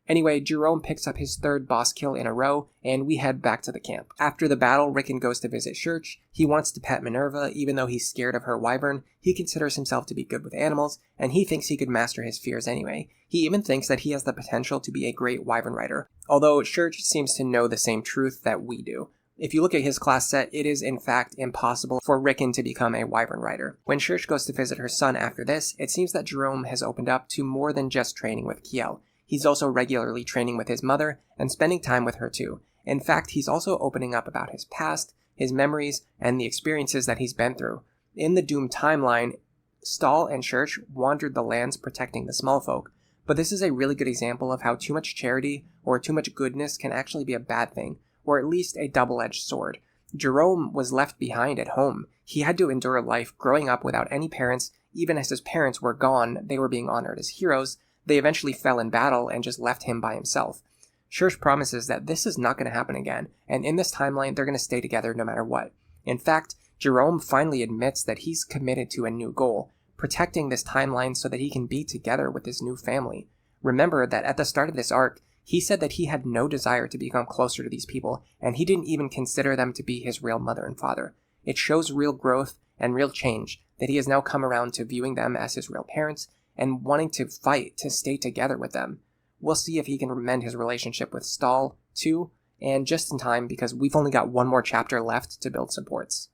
Anyway, Gerome picks up his third boss kill in a row, and we head back to the camp. After the battle, Rickon goes to visit Cherche. He wants to pet Minerva, even though he's scared of her wyvern. He considers himself to be good with animals, and he thinks he could master his fears anyway. He even thinks that he has the potential to be a great wyvern rider, although Cherche seems to know the same truth that we do. If you look at his class set, it is in fact impossible for Rickon to become a wyvern rider. When Cherche goes to visit her son after this, it seems that Gerome has opened up to more than just training with Kjelle. He's also regularly training with his mother and spending time with her too. In fact, he's also opening up about his past, his memories, and the experiences that he's been through. In the Doom timeline, Stahl and Cherche wandered the lands protecting the small folk, but this is a really good example of how too much charity or too much goodness can actually be a bad thing, or at least a double-edged sword. Gerome was left behind at home. He had to endure life growing up without any parents. Even as his parents were gone, they were being honored as heroes. They eventually fell in battle and just left him by himself. Cherche promises that this is not going to happen again, and in this timeline they're going to stay together no matter what. In fact, Gerome finally admits that he's committed to a new goal, protecting this timeline so that he can be together with his new family. Remember that at the start of this arc, he said that he had no desire to become closer to these people, and he didn't even consider them to be his real mother and father. It shows real growth and real change that he has now come around to viewing them as his real parents, and wanting to fight to stay together with them. We'll see if he can mend his relationship with Stahl, too, and just in time because we've only got one more chapter left to build supports.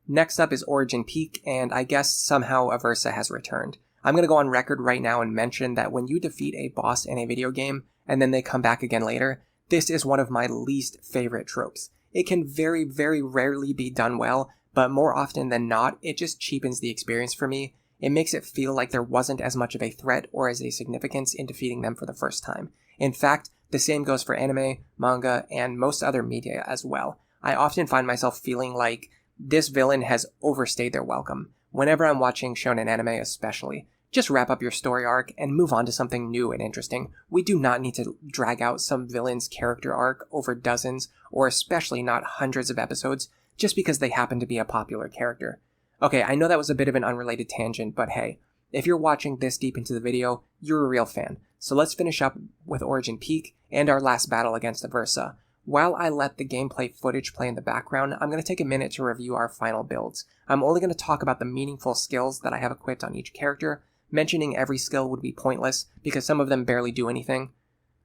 Next up is Origin Peak, and I guess somehow Aversa has returned. I'm going to go on record right now and mention that when you defeat a boss in a video game, and then they come back again later, this is one of my least favorite tropes. It can very, very rarely be done well, but more often than not, it just cheapens the experience for me. It makes it feel like there wasn't as much of a threat or as a significance in defeating them for the first time. In fact, the same goes for anime, manga, and most other media as well. I often find myself feeling like this villain has overstayed their welcome, whenever I'm watching shonen anime especially. Just wrap up your story arc and move on to something new and interesting. We do not need to drag out some villain's character arc over dozens, or especially not hundreds of episodes, just because they happen to be a popular character. Okay, I know that was a bit of an unrelated tangent, but hey, if you're watching this deep into the video, you're a real fan. So let's finish up with Origin Peak and our last battle against Aversa. While I let the gameplay footage play in the background, I'm going to take a minute to review our final builds. I'm only going to talk about the meaningful skills that I have equipped on each character. Mentioning every skill would be pointless, because some of them barely do anything.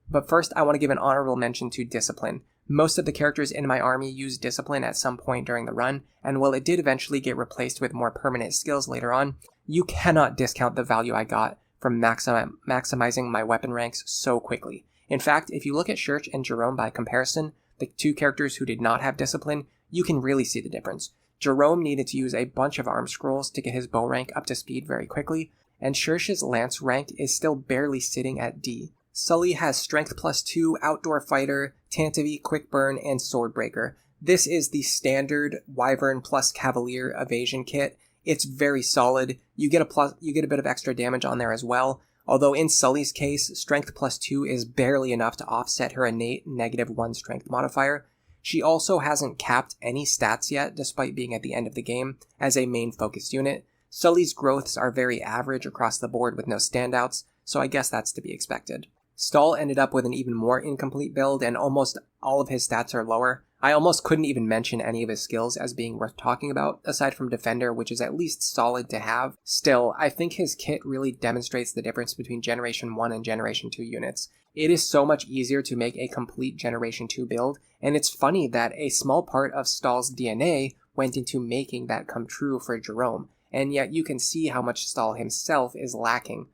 But first, I want to give an honorable mention to Discipline. Most of the characters in my army use Discipline at some point during the run, and while it did eventually get replaced with more permanent skills later on, you cannot discount the value I got from maximizing my weapon ranks so quickly. In fact, if you look at Cherche and Gerome by comparison, the two characters who did not have Discipline, you can really see the difference. Gerome needed to use a bunch of arm scrolls to get his bow rank up to speed very quickly, and Cherche's lance rank is still barely sitting at D. Sully has Strength +2, Outdoor Fighter, Tantivy, Quick Burn, and Swordbreaker. This is the standard Wyvern plus Cavalier evasion kit. It's very solid. You get a bit of extra damage on there as well. Although in Sully's case, Strength +2 is barely enough to offset her innate -1 strength modifier. She also hasn't capped any stats yet, despite being at the end of the game, as a main focused unit. Sully's growths are very average across the board with no standouts, so I guess that's to be expected. Stahl ended up with an even more incomplete build, and almost all of his stats are lower. I almost couldn't even mention any of his skills as being worth talking about, aside from Defender, which is at least solid to have. Still, I think his kit really demonstrates the difference between Generation 1 and Generation 2 units. It is so much easier to make a complete Generation 2 build, and it's funny that a small part of Stahl's DNA went into making that come true for Gerome, and yet you can see how much Stahl himself is lacking.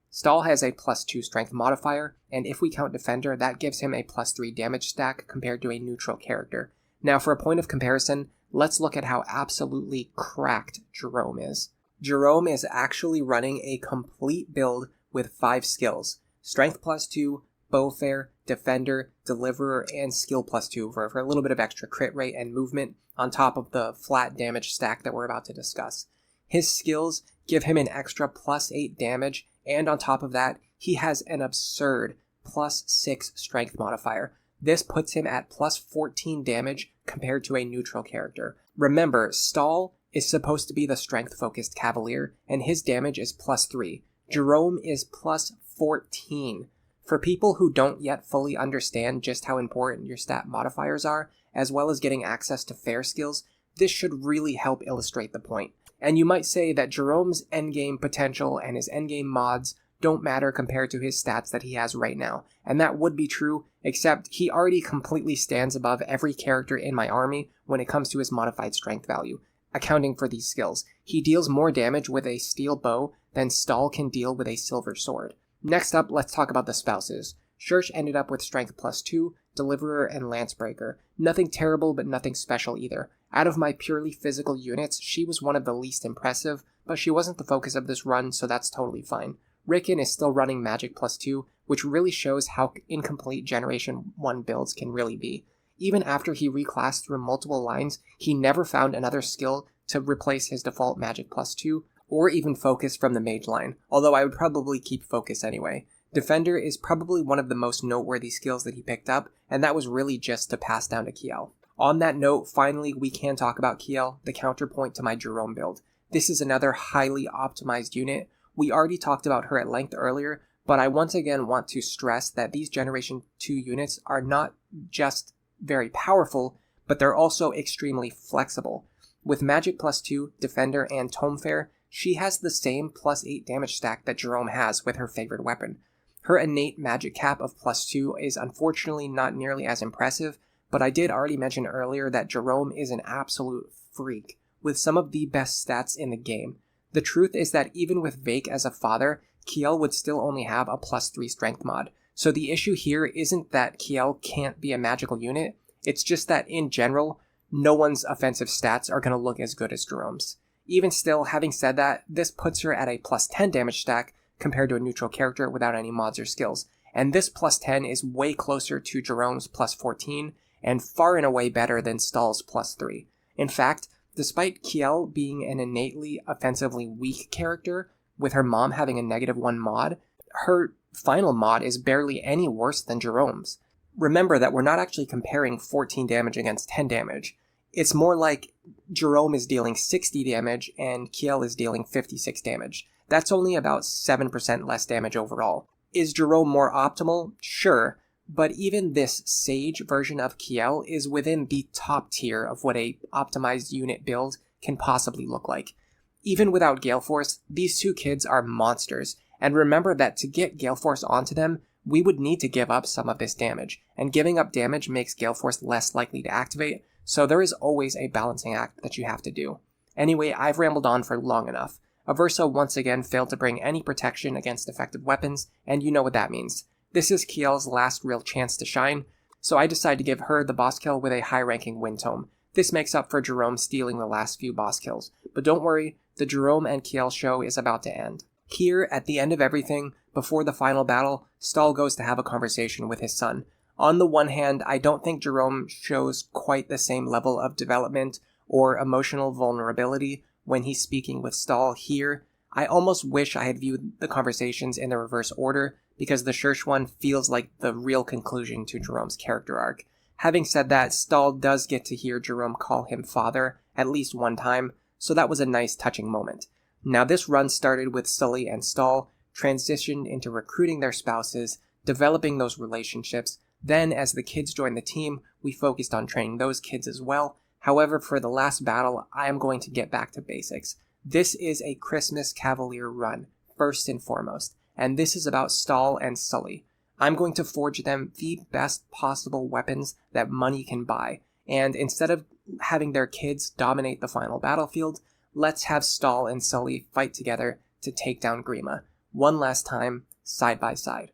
Stahl has a +2 strength modifier, and if we count Defender, that gives him a +3 damage stack compared to a neutral character. Now for a point of comparison, let's look at how absolutely cracked Gerome is. Gerome is actually running a complete build with 5 skills: Strength +2, Bowfair, Defender, Deliverer, and Skill +2 for a little bit of extra crit rate and movement on top of the flat damage stack that we're about to discuss. His skills give him an extra +8 damage, and on top of that, he has an absurd plus 6 strength modifier. This puts him at plus 14 damage compared to a neutral character. Remember, Stahl is supposed to be the strength-focused Cavalier, and his damage is plus 3. Gerome is plus 14. For people who don't yet fully understand just how important your stat modifiers are, as well as getting access to fair skills, this should really help illustrate the point. And you might say that Jerome's endgame potential and his endgame mods don't matter compared to his stats that he has right now. And that would be true, except he already completely stands above every character in my army when it comes to his modified strength value, accounting for these skills. He deals more damage with a steel bow than Stahl can deal with a silver sword. Next up, let's talk about the spouses. Cherche ended up with strength plus 2, Deliverer, and Lancebreaker. Nothing terrible, but nothing special either. Out of my purely physical units, she was one of the least impressive, but she wasn't the focus of this run, so that's totally fine. Rickon is still running Magic plus 2, which really shows how incomplete Generation 1 builds can really be. Even after he reclassed through multiple lines, he never found another skill to replace his default Magic plus 2, or even Focus from the Mage line, although I would probably keep Focus anyway. Defender is probably one of the most noteworthy skills that he picked up, and that was really just to pass down to Kjelle. On that note, finally, we can talk about Kjelle, the counterpoint to my Gerome build. This is another highly optimized unit. We already talked about her at length earlier, but I once again want to stress that these Generation 2 units are not just very powerful, but they're also extremely flexible. With Magic plus 2, Defender, and Tome Fair, she has the same plus 8 damage stack that Gerome has with her favorite weapon. Her innate magic cap of plus 2 is unfortunately not nearly as impressive, but I did already mention earlier that Gerome is an absolute freak, with some of the best stats in the game. The truth is that even with Vake as a father, Kjelle would still only have a plus 3 strength mod. So the issue here isn't that Kjelle can't be a magical unit, it's just that in general, no one's offensive stats are going to look as good as Jerome's. Even still, having said that, this puts her at a plus 10 damage stack compared to a neutral character without any mods or skills. And this plus 10 is way closer to Jerome's plus 14, and far and away better than Stahl's plus 3. In fact, despite Kjelle being an innately offensively weak character, with her mom having a -1 mod, her final mod is barely any worse than Jerome's. Remember that we're not actually comparing 14 damage against 10 damage. It's more like Gerome is dealing 60 damage and Kjelle is dealing 56 damage. That's only about 7% less damage overall. Is Gerome more optimal? Sure, but even this Sage version of Kjelle is within the top tier of what a optimized unit build can possibly look like. Even without Gale Force, these two kids are monsters, and remember that to get Gale Force onto them, we would need to give up some of this damage, and giving up damage makes Gale Force less likely to activate, so there is always a balancing act that you have to do. Anyway, I've rambled on for long enough. Aversa once again failed to bring any protection against effective weapons, and you know what that means. This is Kjelle's last real chance to shine, so I decide to give her the boss kill with a high-ranking Wind Tome. This makes up for Gerome stealing the last few boss kills, but don't worry, the Gerome and Kjelle show is about to end. Here, at the end of everything, before the final battle, Stahl goes to have a conversation with his son. On the one hand, I don't think Gerome shows quite the same level of development or emotional vulnerability when he's speaking with Stahl here. I almost wish I had viewed the conversations in the reverse order, because the Cherche one feels like the real conclusion to Jerome's character arc. Having said that, Stahl does get to hear Gerome call him father at least one time, so that was a nice touching moment. Now this run started with Sully and Stahl, transitioned into recruiting their spouses, developing those relationships. Then as the kids joined the team, we focused on training those kids as well. However, for the last battle, I am going to get back to basics. This is a Christmas Cavalier run, first and foremost, and this is about Stahl and Sully. I'm going to forge them the best possible weapons that money can buy, and instead of having their kids dominate the final battlefield, let's have Stahl and Sully fight together to take down Grima, one last time, side by side.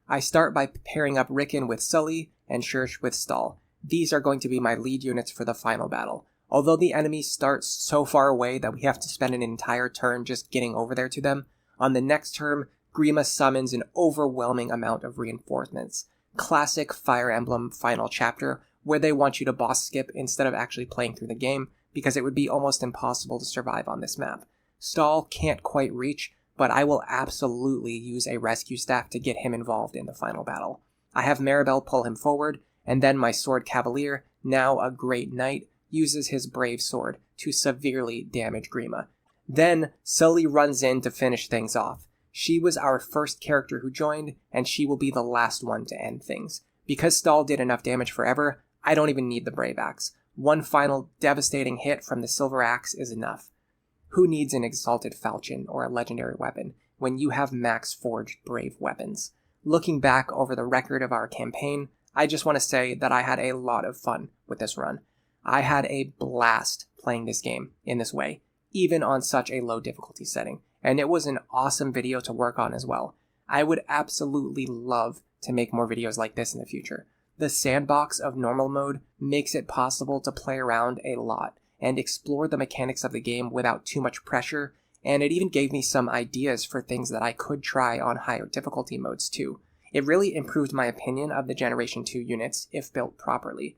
I start by pairing up Rickon with Sully and Cherche with Stahl. These are going to be my lead units for the final battle. Although the enemy starts so far away that we have to spend an entire turn just getting over there to them, on the next turn, Grima summons an overwhelming amount of reinforcements. Classic Fire Emblem final chapter, where they want you to boss skip instead of actually playing through the game, because it would be almost impossible to survive on this map. Stahl can't quite reach, but I will absolutely use a rescue staff to get him involved in the final battle. I have Maribel pull him forward, and then my sword Cavalier, now a great knight, uses his brave sword to severely damage Grima. Then Sully runs in to finish things off. She was our first character who joined, and she will be the last one to end things. Because Stahl did enough damage forever, I don't even need the Brave Axe. One final devastating hit from the Silver Axe is enough. Who needs an Exalted Falchion or a legendary weapon when you have max forged brave weapons? Looking back over the record of our campaign, I just want to say that I had a lot of fun with this run. I had a blast playing this game in this way, even on such a low difficulty setting, and it was an awesome video to work on as well. I would absolutely love to make more videos like this in the future. The sandbox of normal mode makes it possible to play around a lot and explore the mechanics of the game without too much pressure, and it even gave me some ideas for things that I could try on higher difficulty modes too. It really improved my opinion of the Generation 2 units if built properly.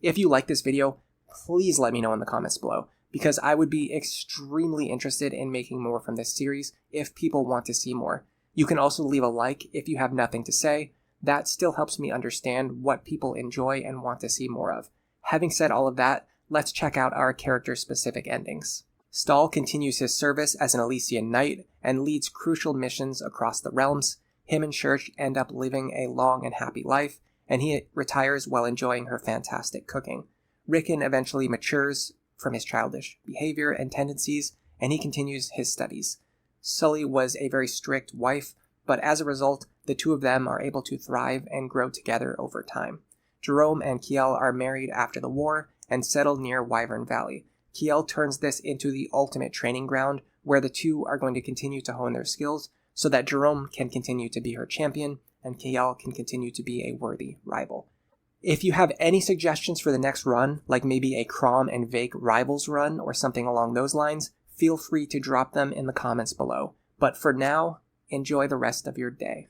If you like this video, please let me know in the comments below, because I would be extremely interested in making more from this series if people want to see more. You can also leave a like if you have nothing to say. That still helps me understand what people enjoy and want to see more of. Having said all of that, let's check out our character-specific endings. Stahl continues his service as an Elysian Knight and leads crucial missions across the realms. Him and Cherche end up living a long and happy life, and he retires while enjoying her fantastic cooking. Rickon eventually matures from his childish behavior and tendencies, and he continues his studies. Sully was a very strict wife, but as a result, the two of them are able to thrive and grow together over time. Gerome and Kjelle are married after the war and settle near Wyvern Valley. Kjelle turns this into the ultimate training ground, where the two are going to continue to hone their skills so that Gerome can continue to be her champion and Kjelle can continue to be a worthy rival. If you have any suggestions for the next run, like maybe a Chrom and Vake rivals run or something along those lines, feel free to drop them in the comments below. But for now, enjoy the rest of your day.